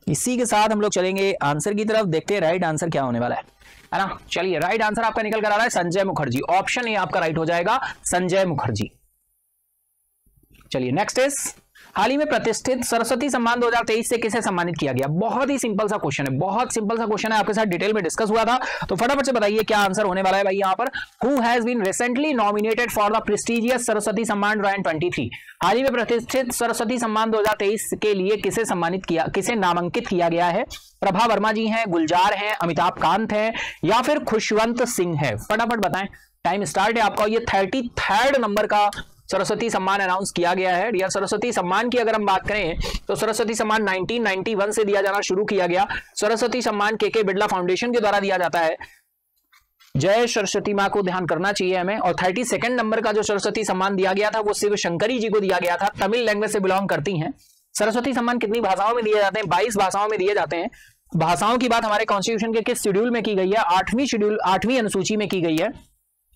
इसी के साथ हम लोग चलेंगे आंसर की तरफ, देखते हैं राइट आंसर क्या होने वाला है ना। चलिए राइट आंसर आपका निकल कर आ रहा है संजय मुखर्जी। ऑप्शन ए आपका राइट हो जाएगा, संजय मुखर्जी। चलिए नेक्स्ट इज, हाल ही में प्रतिष्ठित सरस्वती सम्मान 2023 से किसे सम्मानित किया गया? बहुत ही सिंपल सा क्वेश्चन है, बहुत सिंपल सा क्वेश्चन है, आपके साथ डिटेल में डिस्कस हुआ था, तो फटाफट से बताइए क्या आंसर होने वाला है भाई यहाँ पर। Who has been recently nominated for the prestigious Saraswati Samman 2023? हाल ही में प्रतिष्ठित सरस्वती सम्मान 2023 के लिए किसे सम्मानित किया, किसे नामांकित किया गया है? प्रभा वर्मा जी हैं, गुलजार हैं, अमिताभ कांत हैं या फिर खुशवंत सिंह है? फटाफट बताएं, टाइम स्टार्ट है आपका। ये 33rd नंबर का सरस्वती सम्मान अनाउंस किया गया है। डियर सरस्वती सम्मान की अगर हम बात करें तो सरस्वती सम्मान 1991 से दिया जाना शुरू किया गया। सरस्वती सम्मान के बिड़ला फाउंडेशन के द्वारा दिया जाता है। जय सरस्वती माँ को ध्यान करना चाहिए हमें। और 32nd नंबर का जो सरस्वती सम्मान दिया गया था वो शिव शंकरी जी को दिया गया था, तमिल लैंग्वेज से बिलोंग करती हैं। सरस्वती सम्मान कितनी भाषाओं में दिए जाते हैं? 22 भाषाओं में दिए जाते हैं। भाषाओं की बात हमारे कॉन्स्टिट्यूशन के किस शेड्यूल में की गई है? 8वीं अनुसूची में की गई है।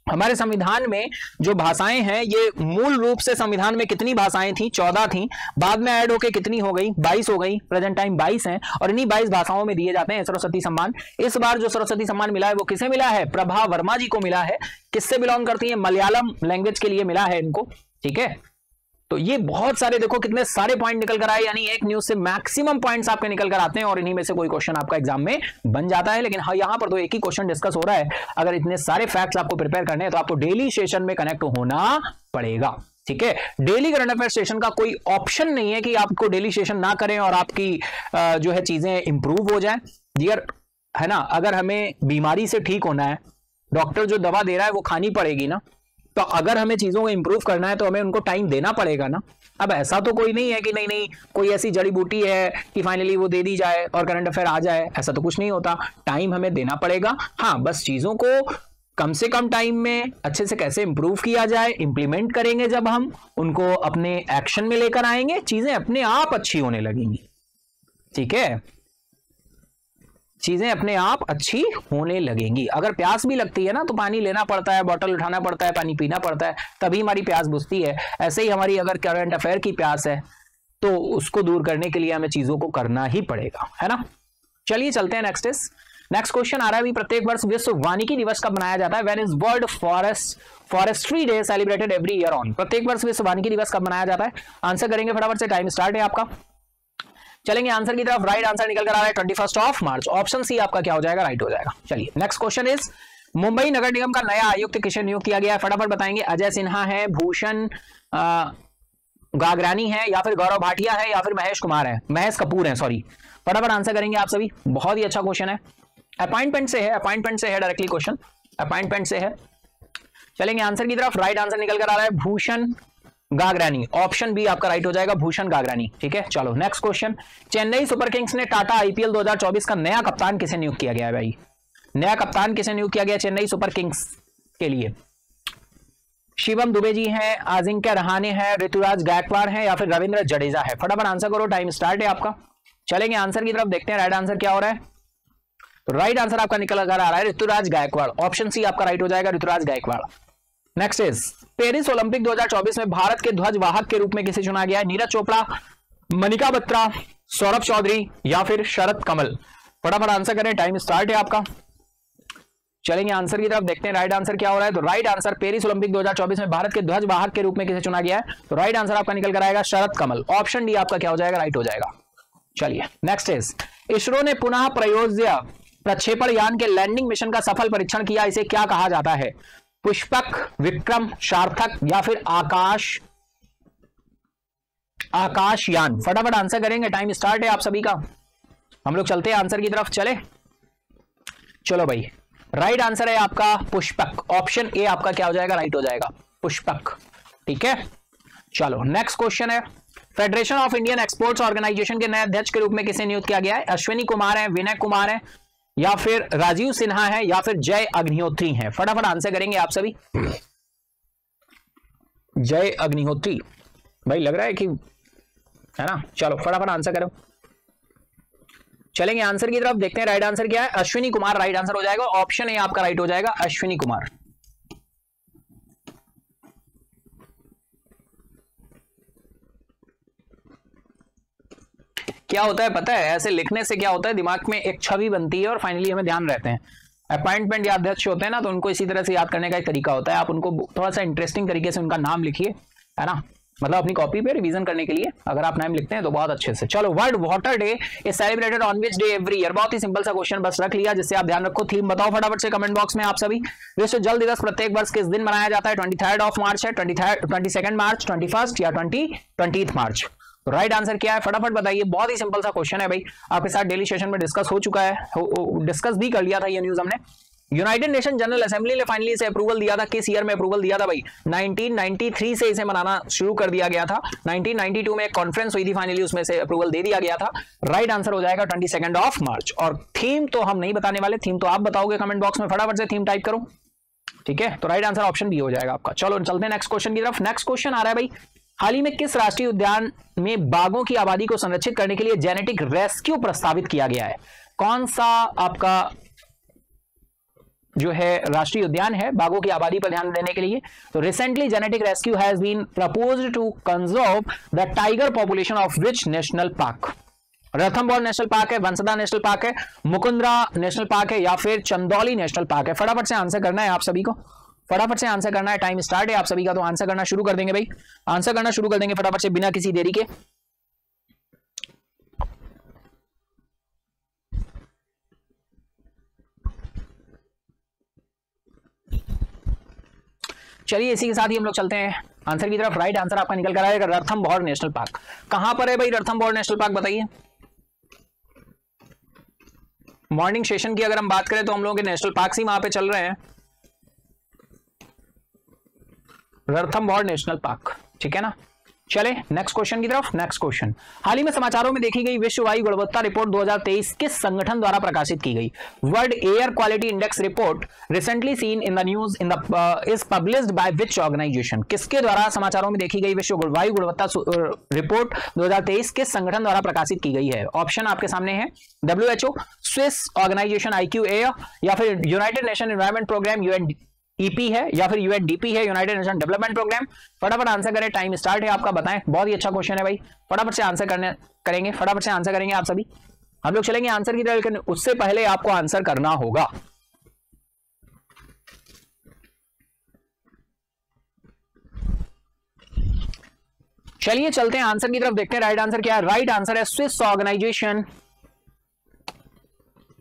हमारे संविधान में जो भाषाएं हैं ये मूल रूप से संविधान में कितनी भाषाएं थी? 14 थी, बाद में ऐड होके कितनी हो गई? 22 हो गई। प्रेजेंट टाइम 22 हैं और इन्हीं 22 भाषाओं में दिए जाते हैं सरस्वती सम्मान। इस बार जो सरस्वती सम्मान मिला है वो किसे मिला है? प्रभा वर्मा जी को मिला है। किससे बिलोंग करती है? मलयालम लैंग्वेज के लिए मिला है इनको, ठीक है। तो ये बहुत सारे, देखो कितने सारे पॉइंट निकल कर आए, यानी एक न्यूज से मैक्सिमम पॉइंट्स आपके निकल कर आते हैं और इन्हीं में से कोई क्वेश्चन आपका एग्जाम में बन जाता है। लेकिन हाँ, यहाँ पर तो एक ही क्वेश्चन डिस्कस हो रहा है। अगर इतने सारे फैक्ट्स आपको प्रिपेयर करने हैं तो आपको डेली सेशन में कनेक्ट होना पड़ेगा, ठीक है। डेली करंट अफेयर सेशन का कोई ऑप्शन नहीं है कि आपको डेली सेशन ना करें और आपकी जो है चीजें इंप्रूव हो जाए, डियर, है ना। अगर हमें बीमारी से ठीक होना है, डॉक्टर जो दवा दे रहा है वो खानी पड़ेगी ना, तो अगर हमें चीजों को इंप्रूव करना है तो हमें उनको टाइम देना पड़ेगा ना। अब ऐसा तो कोई नहीं है कि नहीं कोई ऐसी जड़ी बूटी है कि फाइनली वो दे दी जाए और करंट अफेयर आ जाए, ऐसा तो कुछ नहीं होता। टाइम हमें देना पड़ेगा। हाँ, बस चीजों को कम से कम टाइम में अच्छे से कैसे इंप्रूव किया जाए, इंप्लीमेंट करेंगे जब हम उनको अपने एक्शन में लेकर आएंगे, चीजें अपने आप अच्छी होने लगेंगी। ठीक है, चीजें अपने आप अच्छी होने लगेंगी। अगर प्यास भी लगती है ना तो पानी लेना पड़ता है, बॉटल उठाना पड़ता है, पानी पीना पड़ता है, तभी हमारी प्यास बुझती है। ऐसे ही हमारी अगर करंट अफेयर की प्यास है तो उसको दूर करने के लिए हमें चीजों को करना ही पड़ेगा, है ना। चलिए चलते हैं नेक्स्ट क्वेश्चन आ रहा है अभी, प्रत्येक वर्ष विश्व वानिकी दिवस कब मनाया जाता है? When is world forestry day celebrated every year on? प्रत्येक वर्ष विश्व वानिकी दिवस कब मनाया जाता है? आंसर करेंगे फटाफट से, टाइम स्टार्ट है आपका। चलेंगे आंसर की तरफ। राइट आंसर निकल कर आ रहा है 21 मार्च। ऑप्शन सी आपका क्या हो जाएगा? राइट हो जाएगा। चलिए नेक्स्ट क्वेश्चन इज, मुंबई नगर निगम का नया आयुक्त किसे नियुक्त किया गया है? फटाफट बताएंगे। अजय सिन्हा है, भूषण गागरानी है, या फिर गौरव भाटिया है, या फिर महेश कपूर है, सॉरी। फटाफट आंसर करेंगे आप सभी। बहुत ही अच्छा क्वेश्चन है, अपॉइंटमेंट से है डायरेक्टली क्वेश्चन, अपॉइंटमेंट से है। चलेंगे आंसर की तरफ। राइट आंसर निकल कर आ रहा है भूषण गागरानी। ऑप्शन बी आपका राइट हो जाएगा, भूषण गागरानी। ठीक है, चलो next question. Chennai super Kings ने टाटा आईपीएल 2024 का नया कप्तान किसे नियुक्त किया गया है भाई? नया कप्तान किसे नियुक्त किया गया चेन्नई सुपर किंग्स के लिए? शिवम दुबे जी हैं, अजिंक्य रहाणे हैं, ऋतुराज गायकवाड़ हैं, या फिर रविंद्र जडेजा है? फटाफट आंसर करो, टाइम स्टार्ट है आपका। चलेंगे आंसर की तरफ, देखते हैं राइट आंसर क्या हो रहा है। तो राइट आंसर आपका निकल कर आ रहा है ऋतुराज गायकवाड़। ऑप्शन सी आपका राइट हो जाएगा, Ruturaj Gaikwad. Next is, Paris Olympic 2024 में भारत के ध्वजवाहक के रूप में किसे चुना गया है? नीरज चोपड़ा, मनिका बत्रा, सौरभ चौधरी, या फिर शरद कमल? फटाफट आंसर करें, टाइम स्टार्ट है आपका। चलेंगे आंसर की तरफ, देखते हैं राइट आंसर क्या हो रहा है। तो राइट आंसर, पेरिस ओलंपिक 2024 में भारत के ध्वजवाहक के रूप में किसे चुना गया है? तो राइट आंसर आपका निकल कर आएगा शरद कमल। ऑप्शन डी आपका क्या हो जाएगा? राइट हो जाएगा। चलिए नेक्स्ट इज, इसरो ने पुनः प्रयोज्य प्रक्षेपण यान के लैंडिंग मिशन का सफल परीक्षण किया, इसे क्या कहा जाता है? पुष्पक, विक्रम, सार्थक, या फिर आकाशयान? फटाफट आंसर करेंगे, टाइम स्टार्ट है आप सभी का। हम लोग चलते हैं आंसर की तरफ। चलो भाई, राइट आंसर है आपका पुष्पक। ऑप्शन ए आपका क्या हो जाएगा? राइट हो जाएगा, पुष्पक। ठीक है, चलो नेक्स्ट क्वेश्चन है, federation of Indian exports organisation के नए अध्यक्ष के रूप में किसे नियुक्त किया गया है? अश्विनी कुमार है, विनय कुमार है, या फिर राजीव सिन्हा है, या फिर जय अग्निहोत्री है? फटाफट आंसर करेंगे आप सभी। जय अग्निहोत्री भाई लग रहा है कि, है ना। चलो फटाफट आंसर करो। चलेंगे आंसर की तरफ, देखते हैं राइट आंसर क्या है। अश्विनी कुमार राइट आंसर हो जाएगा। ऑप्शन ए आपका राइट हो जाएगा, अश्विनी कुमार। क्या होता है पता है, ऐसे लिखने से क्या होता है, दिमाग में एक छवि बनती है और फाइनली हमें ध्यान रहते हैं। अपॉइंटमेंट या अध्यक्ष होते हैं ना, तो उनको इसी तरह से याद करने का एक तरीका होता है। आप उनको थोड़ा सा इंटरेस्टिंग तरीके से उनका नाम लिखिए, है ना, मतलब अपनी कॉपी पे रिवीजन करने के लिए अगर आप नाम लिखते हैं तो बहुत अच्छे से। चलो, world water day is celebrated on which day every year? बहुत ही सिंपल सा क्वेश्चन बस रख लिया, जिससे आप ध्यान रखो। थीम बताओ फटाफट से कमेंट बॉक्स में आप सभी। विश्व जल दिवस प्रत्येक वर्ष किस दिन मनाया जाता है? 23 मार्च है, 22 मार्च, 21 या 20 मार्च? राइट आंसर क्या है? फटाफट बताइए। बहुत ही सिंपल सा क्वेश्चन है भाई, आपके साथ डेली सेशन में डिस्कस हो चुका है, डिस्कस भी कर लिया था ये न्यूज हमने। यूनाइटेड नेशन जनरल असेंबली ने फाइनली इसे अप्रूवल दिया था। किस ईयर में अप्रूवल दिया था भाई? 1993 से इसे मनाना शुरू कर दिया गया था। 1992 में एक कॉन्फ्रेंस हुई थी, फाइनली उसमें से अप्रूवल दे दिया गया था। राइट आंसर हो जाएगा 22 मार्च। और थीम तो हम नहीं बताने वाले, थीम तो आप बताओगे कमेंट बॉक्स में, फटाफट से थीम टाइप करो। ठीक है, तो राइट आंसर ऑप्शन बी हो जाएगा आपका। चलो चलते हैं नेक्स्ट क्वेश्चन की तरफ। नेक्स्ट क्वेश्चन आ रहा है भाई, हाल ही में किस राष्ट्रीय उद्यान में बाघों की आबादी को संरक्षित करने के लिए जेनेटिक रेस्क्यू प्रस्तावित किया गया है? कौन सा आपका जो है राष्ट्रीय उद्यान है बाघों की आबादी पर ध्यान देने के लिए? तो recently genetic rescue has been proposed to conserve the tiger population of which national park? Ranthambore national park है, बंसदा नेशनल पार्क है, मुकुंदरा नेशनल पार्क है, या फिर चंदौली नेशनल पार्क है? फटाफट से आंसर करना है आप सभी को, फटाफट से आंसर करना है। टाइम स्टार्ट है आप सभी का, तो आंसर करना शुरू कर देंगे भाई, आंसर करना शुरू कर देंगे फटाफट से बिना किसी देरी के। चलिए इसी के साथ ही हम लोग चलते हैं आंसर की तरफ। राइट आंसर आपका निकल कर आएगा रणथंभौर नेशनल पार्क। कहां पर है भाई रणथंभौर नेशनल पार्क? बताइए। मॉर्निंग सेशन की अगर हम बात करें तो हम लोगों के नेशनल पार्क ही वहां पे चल रहे हैं। रणथंभौर नेशनल पार्क, ठीक है ना। चले नेक्स्ट क्वेश्चन की तरफ। नेक्स्ट क्वेश्चन, हाल ही में समाचारों में देखी गई विश्व वायु गुणवत्ता रिपोर्ट 2023 किस संगठन द्वारा प्रकाशित की गई? World air quality index report recently seen in the news in the is published by which organisation? किसके द्वारा समाचारों में देखी गई विश्व वायु गुणवत्ता रिपोर्ट 2023 किस संगठन द्वारा प्रकाशित की गई है? ऑप्शन आपके सामने है, WHO, स्विस ऑर्गेनाइजेशन IQAir, या फिर United Nation environment programme UNEP है, या फिर UNDP है, यूनाइटेड नेशन डेवलपमेंट प्रोग्राम। फटाफट आंसर करें, टाइम स्टार्ट है आपका, बताएं। बहुत ही अच्छा क्वेश्चन है भाई, फटाफट से आंसर करेंगे, फटाफट से आंसर करेंगे आप सभी। हम लोग चलेंगे आंसर की तरफ, लेकिन उससे पहले आपको आंसर करना होगा। चलिए चलते हैं आंसर की तरफ, देखते हैं राइट आंसर क्या है। राइट आंसर है Swiss organisation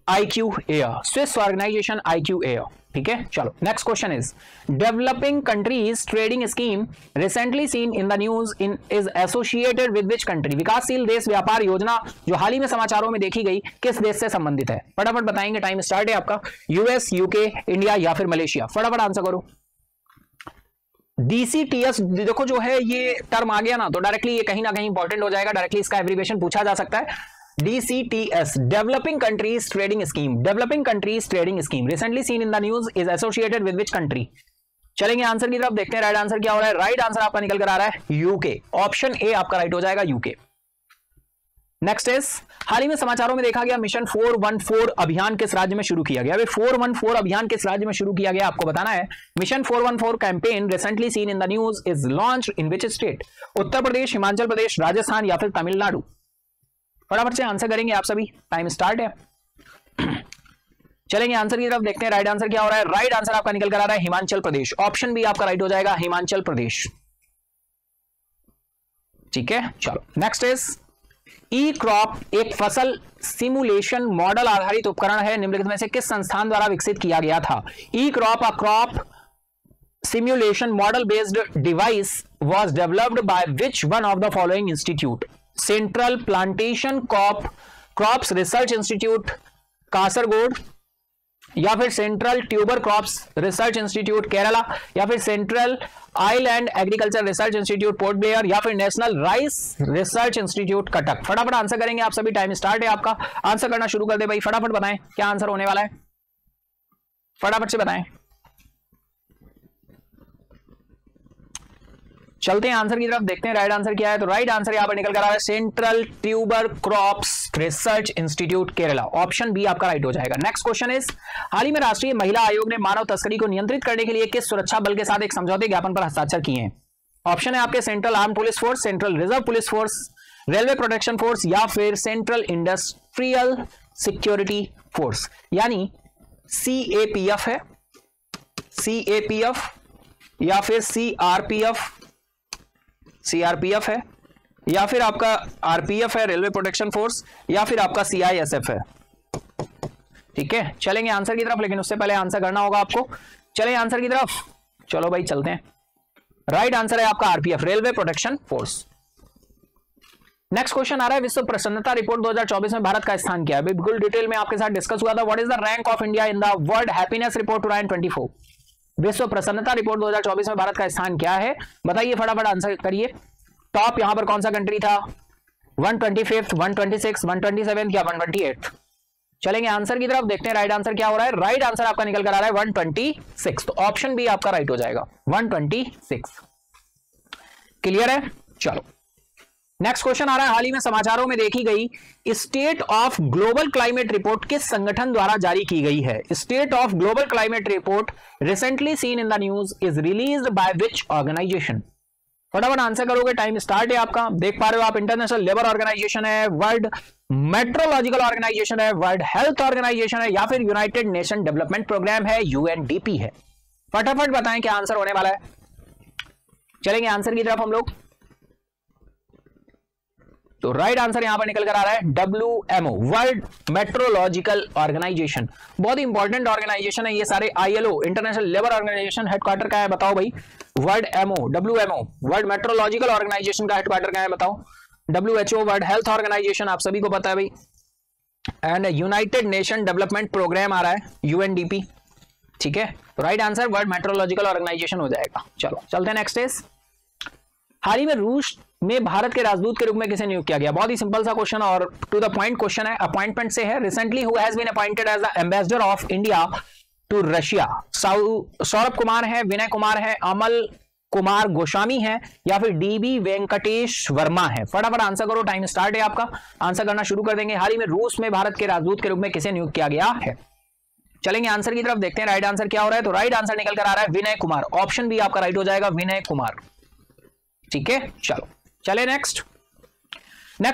IQAir, Swiss organisation IQAir। ठीक है, चलो next question is, developing countries trading scheme recently seen in the news in is associated with which country? विकासशील देश व्यापार योजना जो हाल ही में समाचारों में देखी गई किस देश से संबंधित है? फटाफट बताएंगे, टाइम स्टार्ट है आपका। US, UK, इंडिया या फिर मलेशिया? फटाफट आंसर करो। DCTS देखो जो है ये टर्म आ गया ना, तो डायरेक्टली ये कहीं ना कहीं इंपॉर्टेंट हो जाएगा, डायरेक्टली इसका एब्रिविएशन पूछा जा सकता है। DCTS, developing countries trading scheme, developing countries trading scheme recently seen in the news is associated with which country? चलेंगे आंसर की तरफ, देखते हैं राइट आंसर क्या हो रहा है। राइट आंसर आपका निकल कर आ रहा है UK, ऑप्शन ए आपका राइट हो जाएगा, UK। नेक्स्ट इज, हाल ही में समाचारों में देखा गया मिशन 414 अभियान किस राज्य में शुरू किया गया? 414 अभियान किस राज्य में शुरू किया गया आपको बताना है। Mission 414 campaign recently seen in the news is launched in which state? Uttar Pradesh, Himachal Pradesh, Rajasthan या फिर तमिलनाडु? फटाफट से आंसर करेंगे आप सभी, टाइम स्टार्ट है। चलेंगे आंसर की तरफ, देखते हैं राइट आंसर क्या हो रहा है। राइट आंसर आपका निकल कर आ रहा है हिमाचल प्रदेश, ऑप्शन बी आपका राइट हो जाएगा, हिमाचल प्रदेश। ठीक है, चलो नेक्स्ट इज, ई क्रॉप एक फसल सिमुलेशन मॉडल आधारित उपकरण है, निम्नलिखित में से किस संस्थान द्वारा विकसित किया गया था? E crop, a crop simulation model based device was developed by which one of the following institute? Central plantation crops research institute Kasaragod, या फिर central tuber crops research institute Kerala, या फिर central island agriculture research institute Port Blair, या फिर national rice research institute Cuttack? फटाफट आंसर करेंगे आप सभी, टाइम स्टार्ट है आपका, आंसर करना शुरू कर दे भाई, फटाफट बताएं क्या आंसर होने वाला है, फटाफट से बताएं। चलते हैं आंसर की तरफ, देखते हैं राइट आंसर क्या है। तो राइट आंसर यहां पर निकल कर आ रहा है central tuber crops research institute Kerala, option B आपका राइट हो जाएगा। नेक्स्ट क्वेश्चन इज, हाल ही में राष्ट्रीय महिला आयोग ने मानव तस्करी को नियंत्रित करने के लिए किस सुरक्षा बल के साथ एक समझौते ज्ञापन पर हस्ताक्षर किए हैं? ऑप्शन है आपके central arm police force, central reserve police force, railway protection force, या फिर सेंट्रल इंडस्ट्रियल सिक्योरिटी फोर्स, यानी CAPF है, CAPF या फिर CRPF है, या फिर आपका RPF है रेलवे प्रोटेक्शन फोर्स, या फिर आपका CISF है। ठीक है, चलेंगे आंसर की तरफ, लेकिन उससे पहले आंसर करना होगा आपको। चलें आंसर की तरफ, चलो भाई चलते हैं। राइट आंसर है आपका RPF railway protection force. Next question आ रहा है, विश्व प्रसन्नता रिपोर्ट 2024 में भारत का स्थान क्या है? बिल्कुल डिटेल में आपके साथ डिस्कस हुआ था। What is the rank of India in the world happiness report 2024? विश्व प्रसन्नता रिपोर्ट 2024 में भारत का स्थान क्या है बताइए, फटाफट आंसर करिए। टॉप यहां पर कौन सा कंट्री था? 125, 126, 127 या 128? चलेंगे आंसर की तरफ, देखते हैं राइट आंसर क्या हो रहा है। राइट आंसर आपका निकल कर आ रहा है 126, तो ऑप्शन बी आपका राइट हो जाएगा 126। क्लियर है? चलो नेक्स्ट क्वेश्चन आ रहा है, हाल ही में समाचारों में देखी गई state of global climate report किस संगठन द्वारा जारी की गई है? State of global climate report recently seen in the news is released by which organisation? फटाफट आंसर करोगे, टाइम स्टार्ट है आपका। देख पा रहे हो आप, इंटरनेशनल लेबर ऑर्गेनाइजेशन है, वर्ल्ड मेट्रोलॉजिकल ऑर्गेनाइजेशन है, वर्ल्ड हेल्थ ऑर्गेनाइजेशन है, या फिर यूनाइटेड नेशन डेवलपमेंट प्रोग्राम है, UNDP है? फटाफट बताएं क्या आंसर होने वाला है। चलेंगे आंसर की तरफ हम लोग। तो राइट आंसर यहां पर निकल कर आ रहा है WMO, वर्ल्ड मेट्रोलॉजिकल ऑर्गेनाइजेशन। बहुत ही इंपॉर्टेंट ऑर्गेनाइजेशन है ये सारे। ILO, international labour organisation, headquarter का है बताओ भाई? World WMO, world meteorological organisation का हेडक्वार्टर का है बताओ? WHO, वर्ल्ड हेल्थ ऑर्गेनाइजेशन आप सभी को पता है भाई, and United Nation development programme आ रहा है UNDP। ठीक है, तो right answer world meteorological organisation हो जाएगा। चलो चलते हैं नेक्स्ट इज, हाल ही में रूस में भारत के राजदूत के रूप में किसे नियुक्त किया गया? बहुत ही सिंपल सा क्वेश्चन और टू द पॉइंट क्वेश्चन है, अपॉइंटमेंट से है। Recently who has been appointed as the ambassador of India to Russia? Saurabh Kumar है, विनय कुमार है, अमल कुमार गोस्वामी है, या फिर डीबी वेंकटेश वर्मा है? फटाफट आंसर करो, टाइम स्टार्ट है आपका, आंसर करना शुरू कर देंगे। हाल ही में रूस में भारत के राजदूत के रूप में किसे नियुक्त किया गया है? चलेंगे आंसर की तरफ, देखते हैं राइट आंसर क्या हो रहा है। तो राइट आंसर निकल कर आ रहा है विनय कुमार, ऑप्शन बी आपका राइट हो जाएगा, विनय कुमार। ठीक है, चलो चले नेक्स्ट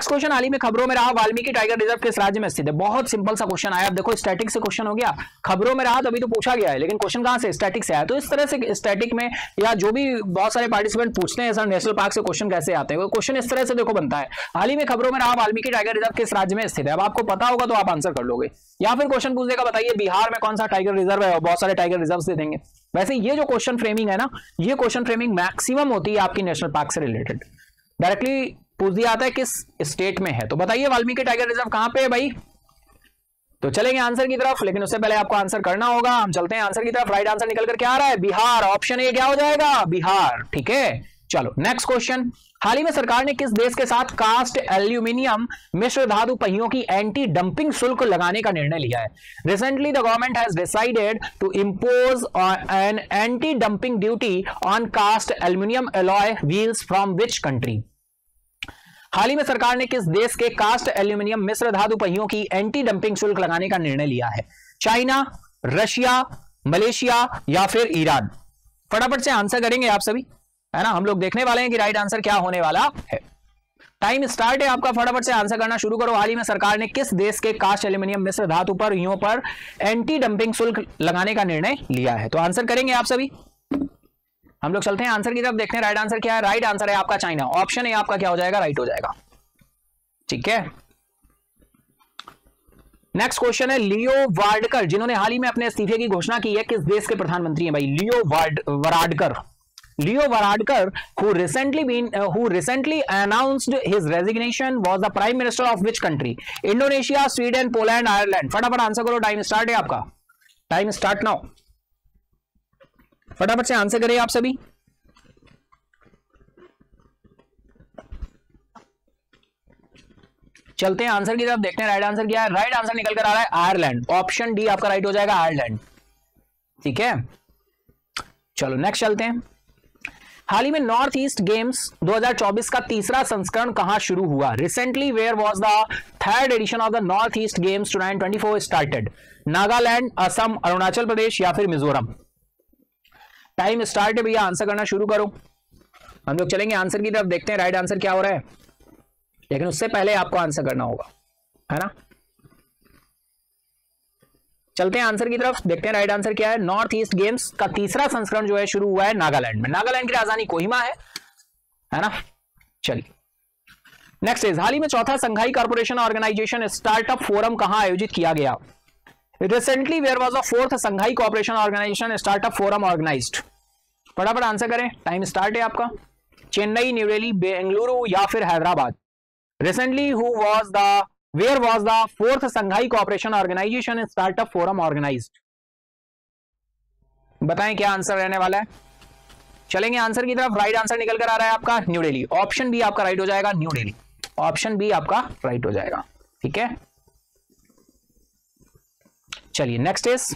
क्वेश्चन। हाल ही में खबरों में रहा वाल्मीकि टाइगर रिजर्व किस राज्य में स्थित है? बहुत सिंपल सा क्वेश्चन आया। अब देखो स्टैटिक से क्वेश्चन हो गया, खबरों में रहा तभी तो पूछा गया है, लेकिन क्वेश्चन कहां से? स्टैटिक से आया। तो इस तरह से स्टैटिक में या जो भी बहुत सारे पार्टिसिपेंट पूछते हैं सर नेशनल पार्क से क्वेश्चन कैसे आते हैं, क्वेश्चन इस तरह से देखो बनता है, हाल ही में खबरों में रहा वाल्मीकि टाइगर रिजर्व किस राज्य में स्थित है? अब आपको पता होगा तो आप आंसर कर लोगे, या फिर क्वेश्चन पूछ देगा बताइए बिहार में कौन सा टाइगर रिजर्व है, और बहुत सारे टाइगर रिजर्व दे देंगे। वैसे ये जो क्वेश्चन फ्रेमिंग है ना, ये क्वेश्चन फ्रेमिंग मैक्सिमम होती है आपकी नेशनल पार्क से रिलेटेड। डायरेक्टली पूछ दिया आता है किस स्टेट में है, तो बताइए वाल्मीकि टाइगर रिजर्व कहां पे है भाई? तो चलेंगे आंसर की तरफ, लेकिन उससे पहले आपको आंसर करना होगा। हम चलते हैं आंसर की तरफ। राइट आंसर निकल कर क्या आ रहा है? बिहार। ऑप्शन ए क्या हो जाएगा? बिहार। ठीक है, चलो नेक्स्ट क्वेश्चन। हाल ही में सरकार ने किस देश के साथ कास्ट एल्यूमिनियम मिश्र धातु पहियों की एंटी डंपिंग शुल्क लगाने का निर्णय लिया है? Recently the government has decided to impose an anti dumping duty on cast aluminium alloy wheels from which country? हाल ही में सरकार ने किस देश के कास्ट एल्यूमिनियम मिश्र धातु पहियों की एंटी डंपिंग शुल्क लगाने का निर्णय लिया है? चाइना, रशिया, मलेशिया या फिर ईरान? फटाफट से आंसर करेंगे आप सभी, है ना। हम लोग देखने वाले हैं कि राइट आंसर क्या होने वाला है। टाइम स्टार्ट है आपका, फटाफट से आंसर करना शुरू करो। हाल ही में सरकार ने किस देश के कास्ट एल्यूमिनियम मिश्र धातु पहियों पर एंटी डंपिंग शुल्क लगाने का निर्णय लिया है? तो आंसर करेंगे आप सभी। हम लोग चलते हैं आंसर की तरफ, देखते हैं राइट आंसर क्या है। राइट आंसर है आपका चाइना। ऑप्शन ए आपका क्या हो जाएगा? राइट हो जाएगा। ठीक है, नेक्स्ट क्वेश्चन है लियो वार्डकर, जिन्होंने हाल ही में अपने इस्तीफे की घोषणा की है, किस देश के प्रधानमंत्री हैं भाई? लियो वाराडकर who recently announced his resignation was the prime minister of which country? Indonesia, Sweden, Poland, Ireland? फटाफट आंसर करो, टाइम स्टार्ट है आपका, टाइम स्टार्ट नाउ। फटाफट से आंसर करें आप सभी। चलते हैं आंसर की तरफ, देखते हैं राइट आंसर क्या है। राइट आंसर निकल कर आ रहा है आयरलैंड। ऑप्शन डी आपका राइट हो जाएगा, आयरलैंड। ठीक है, चलो नेक्स्ट चलते हैं। हाल ही में नॉर्थ ईस्ट गेम्स 2024 का तीसरा संस्करण कहां शुरू हुआ? Recently where was the third edition of the North East games 2024 started? Nagaland, Assam, Arunachal Pradesh या फिर मिजोरम? टाइम स्टार्ट है भैया, आंसर करना शुरू करो। हम लोग चलेंगे आंसर की तरफ, देखते हैं राइट आंसर क्या हो रहा है, लेकिन उससे पहले आपको आंसर करना होगा, है ना। चलते हैं आंसर की तरफ, देखते हैं राइट आंसर क्या है। नॉर्थ ईस्ट गेम्स का तीसरा संस्करण जो है शुरू हुआ है नागालैंड में। नागालैंड की राजधानी कोहिमा है ना। चलिए नेक्स्ट इज, हाल ही में चौथा Shanghai corporation organisation startup forum कहां आयोजित किया गया? Recently where was the fourth Shanghai corporation organisation startup forum organised? फटाफट आंसर करें, टाइम स्टार्ट है आपका। चेन्नई, न्यू दिल्ली, बेंगलुरु या फिर Hyderabad? Recently where was the fourth Shanghai corporation organisation startup forum organised? बताएं क्या आंसर रहने वाला है। चलेंगे आंसर की तरफ। राइट आंसर निकल कर आ रहा है आपका न्यू दिल्ली। ऑप्शन बी आपका राइट हो जाएगा, न्यू दिल्ली। ऑप्शन बी आपका राइट हो जाएगा। ठीक है, चलिए next is,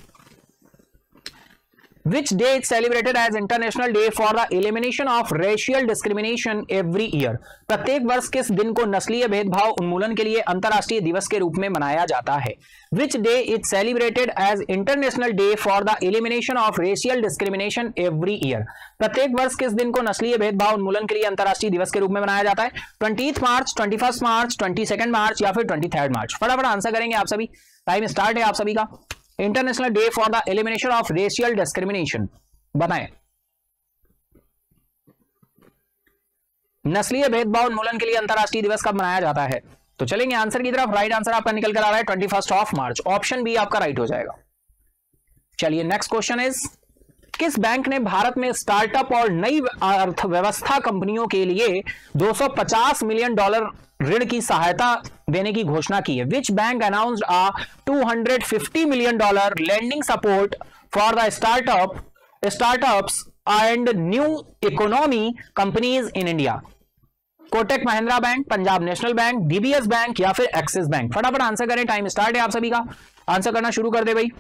which day is celebrated as International Day for the Elimination of Racial Discrimination every year? प्रत्येक वर्ष किस दिन को नस्लीय भेदभाव उन्मूलन के लिए अंतरराष्ट्रीय दिवस के रूप में मनाया जाता है? Which day is celebrated as International Day for the Elimination of Racial Discrimination every year? प्रत्येक वर्ष किस दिन को नस्लीय भेदभाव उन्मूलन के लिए अंतरराष्ट्रीय दिवस के रूप में मनाया जाता है? 20th मार्च, 21st मार्च, 22nd मार्च या फिर 23rd मार्च? फटाफट आंसर करेंगे आप सभी, टाइम स्टार्ट है आप सभी का। International day for the elimination of racial discrimination, बताएं नस्लीय भेदभाव उन्मूलन के लिए अंतरराष्ट्रीय दिवस कब मनाया जाता है? तो चलेंगे आंसर की तरफ। राइट आंसर आपका निकल कर आ रहा है 21st of March. Option B आपका राइट हो जाएगा। चलिए नेक्स्ट क्वेश्चन इज, किस बैंक ने भारत में स्टार्टअप और नई अर्थव्यवस्था कंपनियों के लिए $250 मिलियन ऋण की सहायता देने की घोषणा की है? Which bank announced a $250 million lending support for the startups and new economy companies in India? Kotak Mahindra bank, Punjab national bank, DBS bank या फिर एक्सिस बैंक? फटाफट आंसर करें, टाइम स्टार्ट है आप सभी का, आंसर करना शुरू कर दे भाई।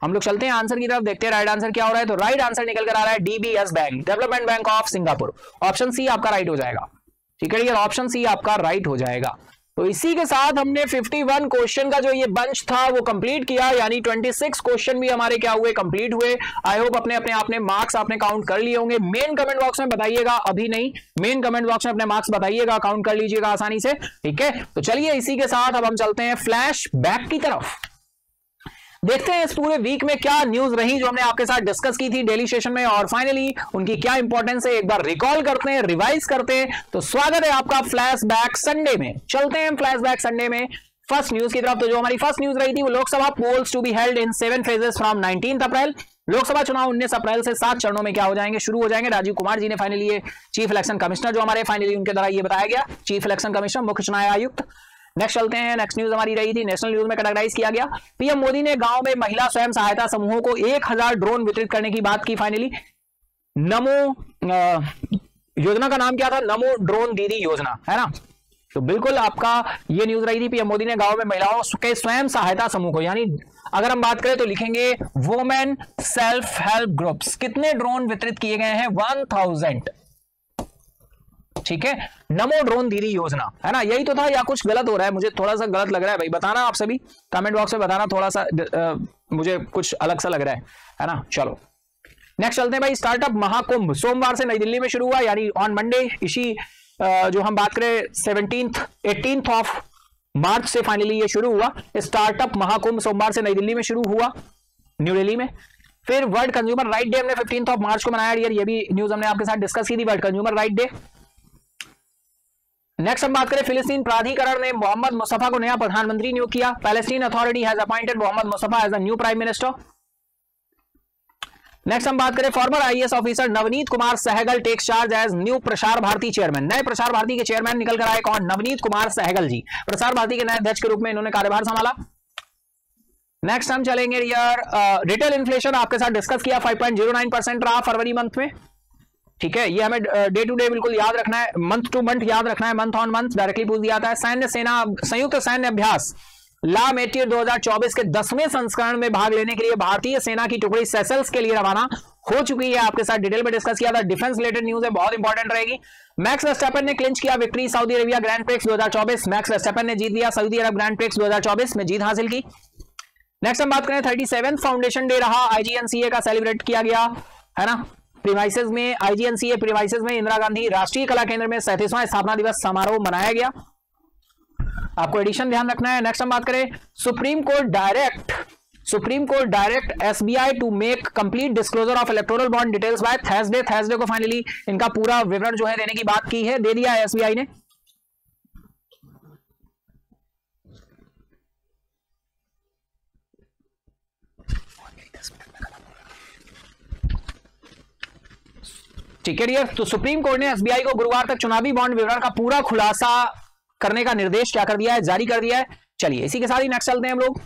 हम लोग चलते हैं आंसर की तरफ, देखते हैं राइट आंसर क्या हो रहा है। तो राइट आंसर निकल कर आ रहा है DBS bank, development bank of Singapore. Option C आपका राइट हो जाएगा, ठीक है, ऑप्शन सी आपका राइट हो जाएगा। तो इसी के साथ हमने 51 क्वेश्चन का जो ये बंच था वो कंप्लीट किया, यानी 26 क्वेश्चन भी हमारे क्या हुए, कंप्लीट हुए। आई होप अपने अपने आपने मार्क्स आपने काउंट कर लिए होंगे। मेन कमेंट बॉक्स में बताइएगा, अभी नहीं, मेन कमेंट बॉक्स में अपने मार्क्स बताइएगा, काउंट कर लीजिएगा आसानी से, ठीक है। तो चलिए इसी के साथ अब हम चलते हैं फ्लैश बैक की तरफ, देखते हैं इस पूरे वीक में क्या न्यूज रही जो हमने आपके साथ डिस्कस की थी डेली सेशन में, और फाइनली उनकी क्या इंपॉर्टेंस है एक बार रिकॉल करते हैं, रिवाइज करते हैं। तो स्वागत है आपका फ्लैश बैक संडे में। चलते हैं फ्लैश बैक संडे में फर्स्ट न्यूज की तरफ। तो जो हमारी फर्स्ट न्यूज रही थी वो Lok Sabha polls to be held in 7 phases from 19 April. Lok Sabha चुनाव 19 अप्रैल से 7 चरणों में क्या हो जाएंगे, शुरू हो जाएंगे। राजीव कुमार जी ने फाइनली ये चीफ इलेक्शन कमिश्नर जो हमारे फाइनली उनके द्वारा ये बताया गया, चीफ इलेक्शन कमिश्नर, मुख्य चुनाव आयुक्त। नेक्स्ट चलते हैं, नेक्स्ट न्यूज हमारी रही थी नेशनल न्यूज में कैटेगराइज किया गया। पीएम मोदी ने गांव में महिला स्वयं सहायता समूहों को 1000 ड्रोन वितरित करने की बात की फाइनली। नमो योजना का नाम क्या था, नमो ड्रोन दीदी योजना, है ना। तो बिल्कुल आपका ये न्यूज रही थी, पीएम मोदी ने गांव में महिलाओं के स्वयं सहायता समूह को, यानी अगर हम बात करें तो लिखेंगे वुमेन सेल्फ हेल्प ग्रुप्स, कितने ड्रोन वितरित किए गए हैं, 1000, ठीक है। नमो ड्रोन दीदी योजना, है ना, यही तो था, या कुछ गलत हो रहा है, मुझे थोड़ा सा गलत लग रहा है भाई, बताना आप सभी कमेंट बॉक्स में, बताना थोड़ा सा मुझे कुछ अलग सा लग रहा है ना। चलो नेक्स्ट चलते हैं भाई। स्टार्टअप महाकुंभ सोमवार से नई दिल्ली में शुरू हुआ, यानी ऑन मंडे, इसी जो हम बात करें 18 ऑफ मार्च से फाइनली ये शुरू हुआ। स्टार्टअप महाकुंभ सोमवार से नई दिल्ली में शुरू हुआ, न्यू दिल्ली में। फिर वर्ल्ड कंज्यूमर राइट डे हमने 15 ऑफ मार्च को मनाया, ये भी न्यूज हमने आपके साथ डिस्कस की थी, world consumer right day. Next हम बात करें, फिलिस्तीन प्राधिकरण ने मोहम्मद मुस्तफा को नया प्रधानमंत्री नियुक्त किया। Palestine authority has appointed Mohammad Mustafa as the new prime minister. Next हम बात करें, former IAS officer Navneet Kumar Sehgal takes charge as new Prasar Bharati chairman. नए प्रसार भारती के चेयरमैन निकल कर आए कौन, नवनीत कुमार सहगल जी, प्रसार भारती के नए अध्यक्ष के रूप में इन्होंने कार्यभार संभाला। नेक्स्ट हम चलेंगे यार, रिटेल इन्फ्लेशन आपके साथ डिस्कस किया, 5.09% रहा फरवरी मंथ में, ठीक है। ये हमें डे टू डे बिल्कुल याद रखना है, मंथ टू मंथ याद रखना है, मंथ ऑन मंथ डायरेक्टली पूछ दिया जाता है। सैन्य सेना संयुक्त सैन्य अभ्यास ला मेटियर 2024 के 10वें संस्करण में भाग लेने के लिए भारतीय सेना की टुकड़ी सेशल्स के लिए रवाना हो चुकी है, आपके साथ डिटेल में डिस्कस किया था। डिफेंस रिलेटेड न्यूज है, बहुत इंपॉर्टेंट रहेगी। मैक्स वर्स्टैपेन ने क्लिंच किया victory Saudi Arabia grand prix 2024। Max Verstappen ने जीत लिया, सऊदी अरब ग्रैंड प्रिक्स 2024 में जीत हासिल की। नेक्स्ट हम बात करें, 37th फाउंडेशन डे रहा, आईजीएनसीए का सेलिब्रेट किया गया, है ना। प्रीमाइसेस में, आईजीएनसीए प्रीमाइसेस में इंदिरा गांधी राष्ट्रीय कला केंद्र में 37वां स्थापना दिवस समारोह मनाया गया, आपको एडिशन ध्यान रखना है। नेक्स्ट हम बात करें, supreme court direct SBI to make complete disclosure of electoral bond details by Thursday को फाइनली इनका पूरा विवरण जो है देने की बात की है, दे दिया है एसबीआई ने। ठीक है डियर, तो सुप्रीम कोर्ट ने एसबीआई को गुरुवार तक चुनावी बॉन्ड विवरण का पूरा खुलासा करने का निर्देश क्या कर दिया है, जारी कर दिया है। चलिए इसी के साथ ही नेक्स्ट चलते हैं हम लोग।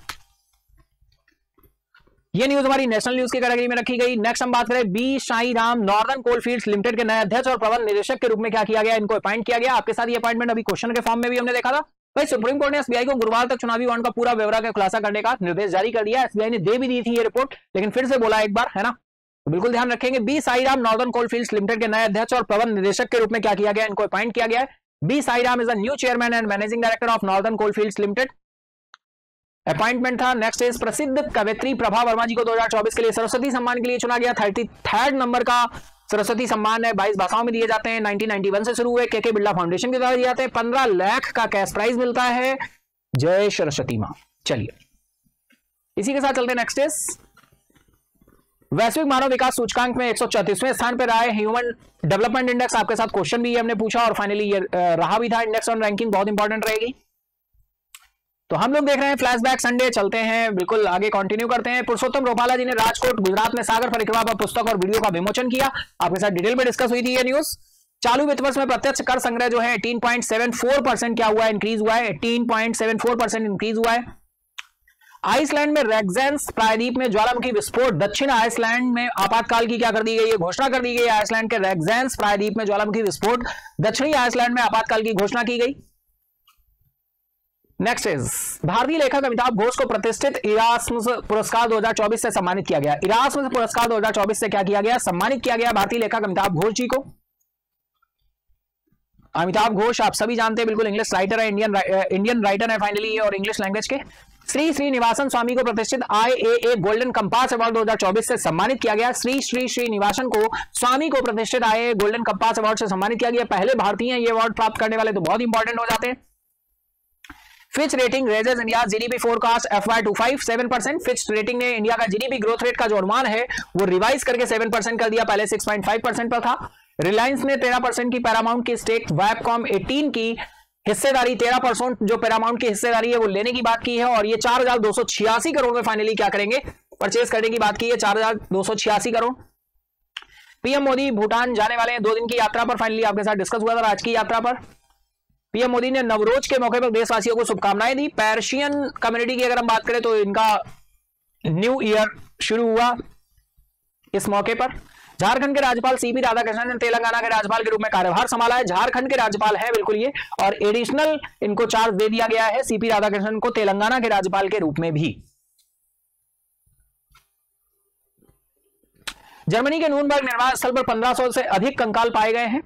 ये न्यूज हमारी नेशनल न्यूज की कैटेगरी में रखी गई। नेक्स्ट हम बात करें, B Sai Ram northern coalfields limited के नए अध्यक्ष और प्रबंध निदेशक के रूप में क्या किया गया, इनको अपॉइंट किया गया। आपके साथ ये अपॉइंटमेंट अभी क्वेश्चन के फॉर्म में भी हमने देखा था भाई। सुप्रीम कोर्ट ने एसबीआई को गुरुवार तक चुनावी बॉन्ड का पूरा ब्यौरा का खुलासा करने का निर्देश जारी कर दिया। एसबीआई ने दे भी दी थी ये रिपोर्ट, लेकिन फिर से बोला एक बार, है ना, तो बिल्कुल ध्यान रखेंगे। B Sai Ram northern coalfields limited के नए अध्यक्ष और प्रबंध निदेशक के रूप में क्या किया गया, इनको अपॉइंट किया गया है। B Sai Ram is the new chairman and managing director of northern coalfields limited, appointment था। नेक्स्ट इज प्रसिद्ध कवयित्री प्रभा वर्मा जी को 2024 के लिए सरस्वती सम्मान के लिए चुना गया। 33rd नंबर का सरस्वती सम्मान है, 22 भाषाओं में दिए जाते हैं, 1991 से शुरू हुए, के बिरला फाउंडेशन के द्वारा दिए जाते हैं। 15 लाख का कैश प्राइज मिलता है। जय सरस्वती मां। चलिए इसी के साथ चलते हैं। नेक्स्ट इज वैश्विक मानव विकास सूचकांक में 134वें स्थान पर आए ह्यूमन डेवलपमेंट इंडेक्स। आपके साथ क्वेश्चन भी हमने पूछा और फाइनली ये रहा भी था। इंडेक्स ऑन रैंकिंग बहुत इंपॉर्टेंट रहेगी। तो हम लोग देख रहे हैं फ्लैशबैक संडे, चलते हैं बिल्कुल आगे कंटिन्यू करते हैं। पुरुषोत्तम रूपाला जी ने राजकोट गुजरात में सागर परिक्रमा पर पुस्तक और वीडियो का विमोचन किया। आपके साथ डिटेल में डिस्कस हुई थी ये न्यूज। चालू वित्त वर्ष में प्रत्यक्ष कर संग्रह जो है 18.74% क्या हुआ है, इंक्रीज हुआ है। 18.74% इंक्रीज हुआ है। आइसलैंड में रेक्सेंस प्रायद्वीप में ज्वालामुखी विस्फोट। दक्षिण आइसलैंड में आपातकाल की क्या कर दी गई है, घोषणा कर दी गई। आइसलैंड के रेक्सेंस प्रायद्वीप में ज्वालामुखी विस्फोट, दक्षिणी आइसलैंड में आपातकाल की घोषणा की गई। नेक्स्ट इज भारतीय लेखक अमिताभ घोष को प्रतिष्ठित इरास्मस पुरस्कार 2024 से सम्मानित किया गया। इरास्मस पुरस्कार 2024 से क्या किया गया, सम्मानित किया गया भारतीय लेखक अमिताभ घोष जी को। अमिताभ घोष आप सभी जानते हैं, बिल्कुल इंग्लिश राइटर है, इंडियन राइटर है फाइनली, और इंग्लिश लैंग्वेज के। श्री श्रीनिवासन स्वामी को प्रतिष्ठित IAA गोल्डन कंपास अवार्ड 2024 से सम्मानित किया गया। श्री श्रीनिवासन को स्वामी को प्रतिष्ठित IAA गोल्डन कंपास अवार्ड से सम्मानित किया गया। पहले भारतीय ये अवार्ड प्राप्त करने वाले, तो बहुत इंपॉर्टेंट हो जाते हैं। Fitch rating raises India GDP forecast FY25 7%। Fitch rating ने इंडिया का जीडीपी ग्रोथ रेट का जो अनुमान है वो रिवाइज करके 7% कर दिया, पहले 6.5% पर था। रिलायंस ने 13% की पैरामाउंट की स्टेक, वैबकॉम 18 की हिस्सेदारी, 13% जो पैरामाउंट की हिस्सेदारी है वो लेने की बात की है, और ये 4,286 करोड़ में फाइनली क्या करेंगे, परचेज करने की बात की है, 4,286 करोड़। पीएम मोदी भूटान जाने वाले हैं 2 दिन की यात्रा पर, फाइनली आपके साथ डिस्कस हुआ था आज की यात्रा पर। पीएम मोदी ने नवरोज के मौके पर देशवासियों को शुभकामनाएं दी। पर्शियन कम्युनिटी की अगर हम बात करें तो इनका न्यू ईयर शुरू हुआ इस मौके पर। झारखंड के राज्यपाल सीपी राधाकृष्णन ने तेलंगाना के राज्यपाल के रूप में कार्यभार संभाला है। झारखंड के राज्यपाल है बिल्कुल ये, और एडिशनल इनको चार्ज दे दिया गया है सीपी राधाकृष्णन को तेलंगाना के राज्यपाल के रूप में भी। जर्मनी के नूरनबर्ग निर्माण स्थल पर 1500 से अधिक कंकाल पाए गए हैं।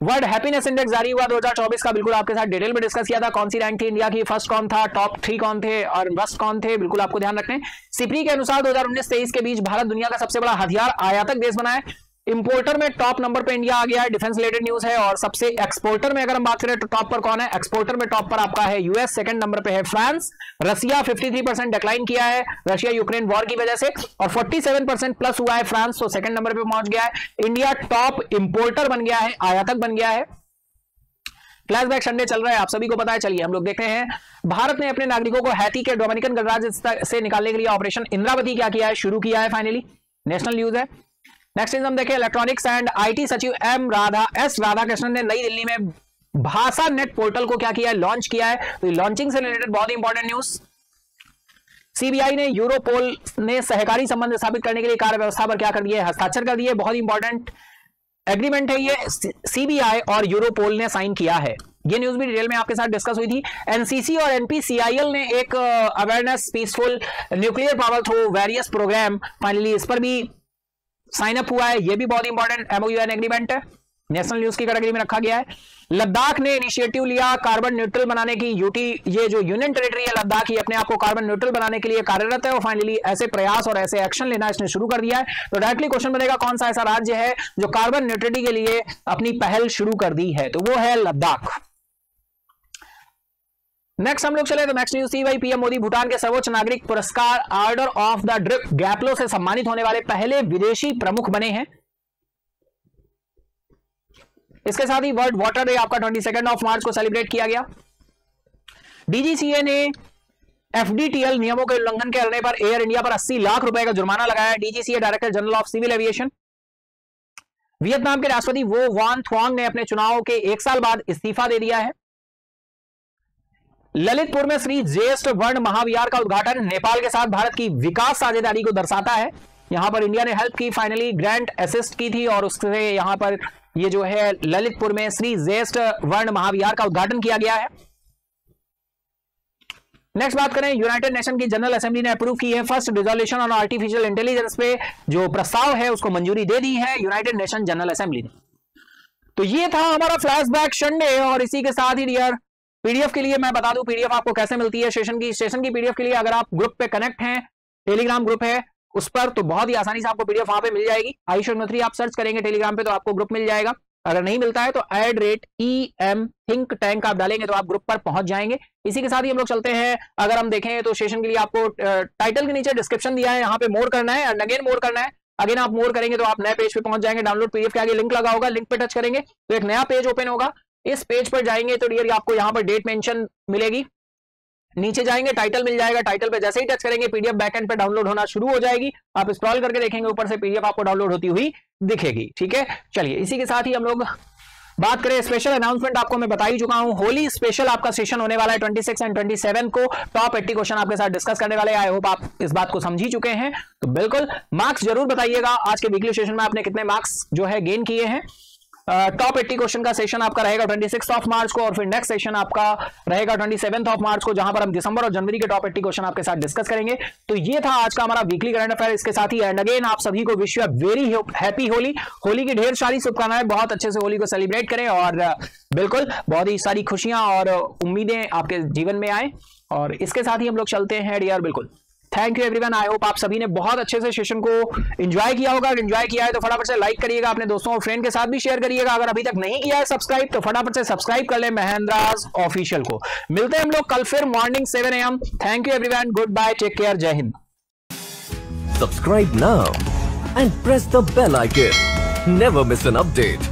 वर्ल्ड हैप्पीनेस इंडेक्स जारी हुआ 2024 का, बिल्कुल आपके साथ डिटेल में डिस्कस किया था। कौन सी रैंक थी इंडिया की, फर्स्ट कौन था, टॉप 3 कौन थे और वर्स्ट कौन थे, बिल्कुल आपको ध्यान रखना है। सिप्री के अनुसार 2019-23 के बीच भारत दुनिया का सबसे बड़ा हथियार आयातक देश बना है। इंपोर्टर में टॉप नंबर पे इंडिया आ गया है, डिफेंस रिलेटेड न्यूज है। और सबसे एक्सपोर्टर में अगर हम बात करें तो टॉप पर कौन है, एक्सपोर्टर में टॉप पर आपका है यूएस, सेकंड नंबर पे है फ्रांस। रसिया 53% डिक्लाइन किया है रशिया यूक्रेन वॉर की वजह से, और 47% प्लस हुआ है फ्रांस, तो सेकंड नंबर पे पहुंच गया है। इंडिया टॉप इंपोर्टर बन गया है, आयातक बन गया है। फ्लैशबैक संडे चल रहा है, आप सभी को पता है। चलिए हम लोग देखते हैं, भारत ने अपने नागरिकों को हैती के डोमिनिकन गणराज्य से निकालने के लिए ऑपरेशन इंद्रावती क्या किया है, शुरू किया है फाइनली, नेशनल न्यूज है। नेक्स्ट हम देखें, इलेक्ट्रॉनिक्स एंड आईटी सचिव एस राधाकृष्णन ने नई दिल्ली में भाषा नेट पोर्टल को क्या किया है, लॉन्च किया है। तो लॉन्चिंग से रिलेटेड बहुत इंपॉर्टेंट न्यूज। सीबीआई ने यूरोपोल ने सहकारी संबंध स्थापित करने के लिए कार्य व्यवस्था पर क्या कर दिया है, हस्ताक्षर कर दिए। बहुत इंपॉर्टेंट एग्रीमेंट है ये, सीबीआई और यूरोपोल ने साइन किया है। ये न्यूज भी डिटेल में आपके साथ डिस्कस हुई थी। एनसीसी और एनपीसीआईएल ने एक awareness peaceful nuclear power through various programme, finally इस पर भी साइन अप हुआ है। ये भी बहुत इंपॉर्टेंट एमओयू एंड एग्रीमेंट है, नेशनल न्यूज की कैटेगरी में रखा गया है। लद्दाख ने इनिशिएटिव लिया कार्बन न्यूट्रल बनाने की। यूटी, ये जो यूनियन टेरिटरी है लद्दाख, ये अपने आप को कार्बन न्यूट्रल बनाने के लिए कार्यरत है, और फाइनली ऐसे प्रयास और ऐसे एक्शन लेना इसने शुरू कर दिया है। तो डायरेक्टली क्वेश्चन बनेगा, कौन सा ऐसा राज्य है जो कार्बन न्यूट्रलिटी के लिए अपनी पहल शुरू कर दी है, तो वो है लद्दाख। नेक्स्ट हम लोग चले तो नेक्स्ट न्यूज थी भाई, पीएम मोदी भूटान के सर्वोच्च नागरिक पुरस्कार ऑर्डर ऑफ द ड्रिप गैपलो से सम्मानित होने वाले पहले विदेशी प्रमुख बने हैं। इसके साथ ही वर्ल्ड वाटर डे आपका 22 मार्च को सेलिब्रेट किया गया। डीजीसीए ने एफडीटीएल नियमों के उल्लंघन करने पर एयर इंडिया पर 80 लाख रुपए का जुर्माना लगाया। DGCA director general of civil aviation. Vietnam के राष्ट्रपति वो वान थुआंग ने अपने चुनाव के 1 साल बाद इस्तीफा दे दिया है। ललितपुर में श्री ज्येष्ठ वर्ण महाविहार का उद्घाटन नेपाल के साथ भारत की विकास साझेदारी को दर्शाता है। यहां पर इंडिया ने हेल्प की, फाइनली ग्रांट असिस्ट की थी, और उससे यहां पर ये जो है ललितपुर में श्री ज्येष्ठ वर्ण महाविहार का उद्घाटन किया गया है। नेक्स्ट बात करें, यूनाइटेड नेशन की जनरल असेंबली ने अप्रूव की है first resolution on artificial intelligence पे जो प्रस्ताव है उसको मंजूरी दे दी है यूनाइटेड नेशन जनरल असेंबली ने। तो ये था हमारा फ्लैशबैक संडे, और इसी के साथ ही डियर पीडीएफ के लिए मैं बता दूं पीडीएफ आपको कैसे मिलती है सेशन की पीडीएफ के लिए अगर आप ग्रुप पे कनेक्ट हैं, टेलीग्राम ग्रुप है उस पर, तो बहुत ही आसानी से आपको पीडीएफ वहां पे मिल जाएगी। आयुष अग्निहोत्री आप सर्च करेंगे टेलीग्राम पे तो आपको ग्रुप मिल जाएगा। अगर नहीं मिलता है तो @EM थिंक टैंक आप डालेंगे तो आप ग्रुप पर पहुंच जाएंगे। इसी के साथ ही हम लोग चलते हैं, अगर हम देखें तो सेशन के लिए आपको टाइटल के नीचे डिस्क्रिप्शन दिया है, यहाँ पे मोर करना है एंड अगेन मोर करना है। अगेन आप मोर करेंगे तो आप नए पेज पे पहुंच जाएंगे। डाउनलोड पीडीएफ के आगे लिंक लगा होगा, लिंक पे टच करेंगे तो एक नया पेज ओपन होगा। इस पेज पर जाएंगे तो डियर आपको यहाँ पर डेट मेंशन मिलेगी, नीचे जाएंगे टाइटल मिल जाएगा। टाइटल पे जैसे ही टच करेंगे पीडीएफ बैकएंड पे डाउनलोड होना शुरू हो जाएगी। आप स्क्रॉल करके देखेंगे ऊपर से पीडीएफ आपको डाउनलोड होती हुई दिखेगी। ठीक है, चलिए इसी के साथ ही हम लोग बात करें स्पेशल अनाउंसमेंट, आपको मैं बता ही चुका हूं, होली स्पेशल आपका सेशन होने वाला है 26 एंड 27 को। टॉप 80 क्वेश्चन आपके साथ डिस्कस करने वाले। आई होप आप इस बात को समझ ही चुके हैं। तो बिल्कुल मार्क्स जरूर बताइएगा आज के वीकली सेशन में आपने कितने मार्क्स जो है गेन किए हैं। टॉप 80 क्वेश्चन का सेशन आपका रहेगा 26 ऑफ मार्च को, और फिर नेक्स्ट सेशन आपका रहेगा 27 ऑफ मार्च को, जहां पर हम दिसंबर और जनवरी के टॉप 80 क्वेश्चन आपके साथ डिस्कस करेंगे। तो ये था आज का हमारा वीकली करंट अफेयर। इसके साथ ही एंड अगेन आप सभी को wish you very happy Holi. Holi की ढेर सारी शुभकामनाएं, बहुत अच्छे से होली को सेलिब्रेट करें और बिल्कुल बहुत ही सारी खुशियां और उम्मीदें आपके जीवन में आए। और इसके साथ ही हम लोग चलते हैं डियर। बिल्कुल thank you everyone. I hope आप सभी ने बहुत अच्छे से सेशन को एंजॉय किया होगा। अगर एंजॉय किया है तो फटाफट से लाइक करिएगा, अपने दोस्तों और फ्रेंड के साथ भी शेयर करिएगा। अगर अभी तक नहीं किया है सब्सक्राइब तो फटाफट से सब्सक्राइब कर ले महेंद्राज ऑफिशियल को। मिलते हैं हम लोग कल फिर morning 7 AM। Thank you everyone, good bye, take care, जय हिंद। Subscribe now and press the bell icon. Never miss an update.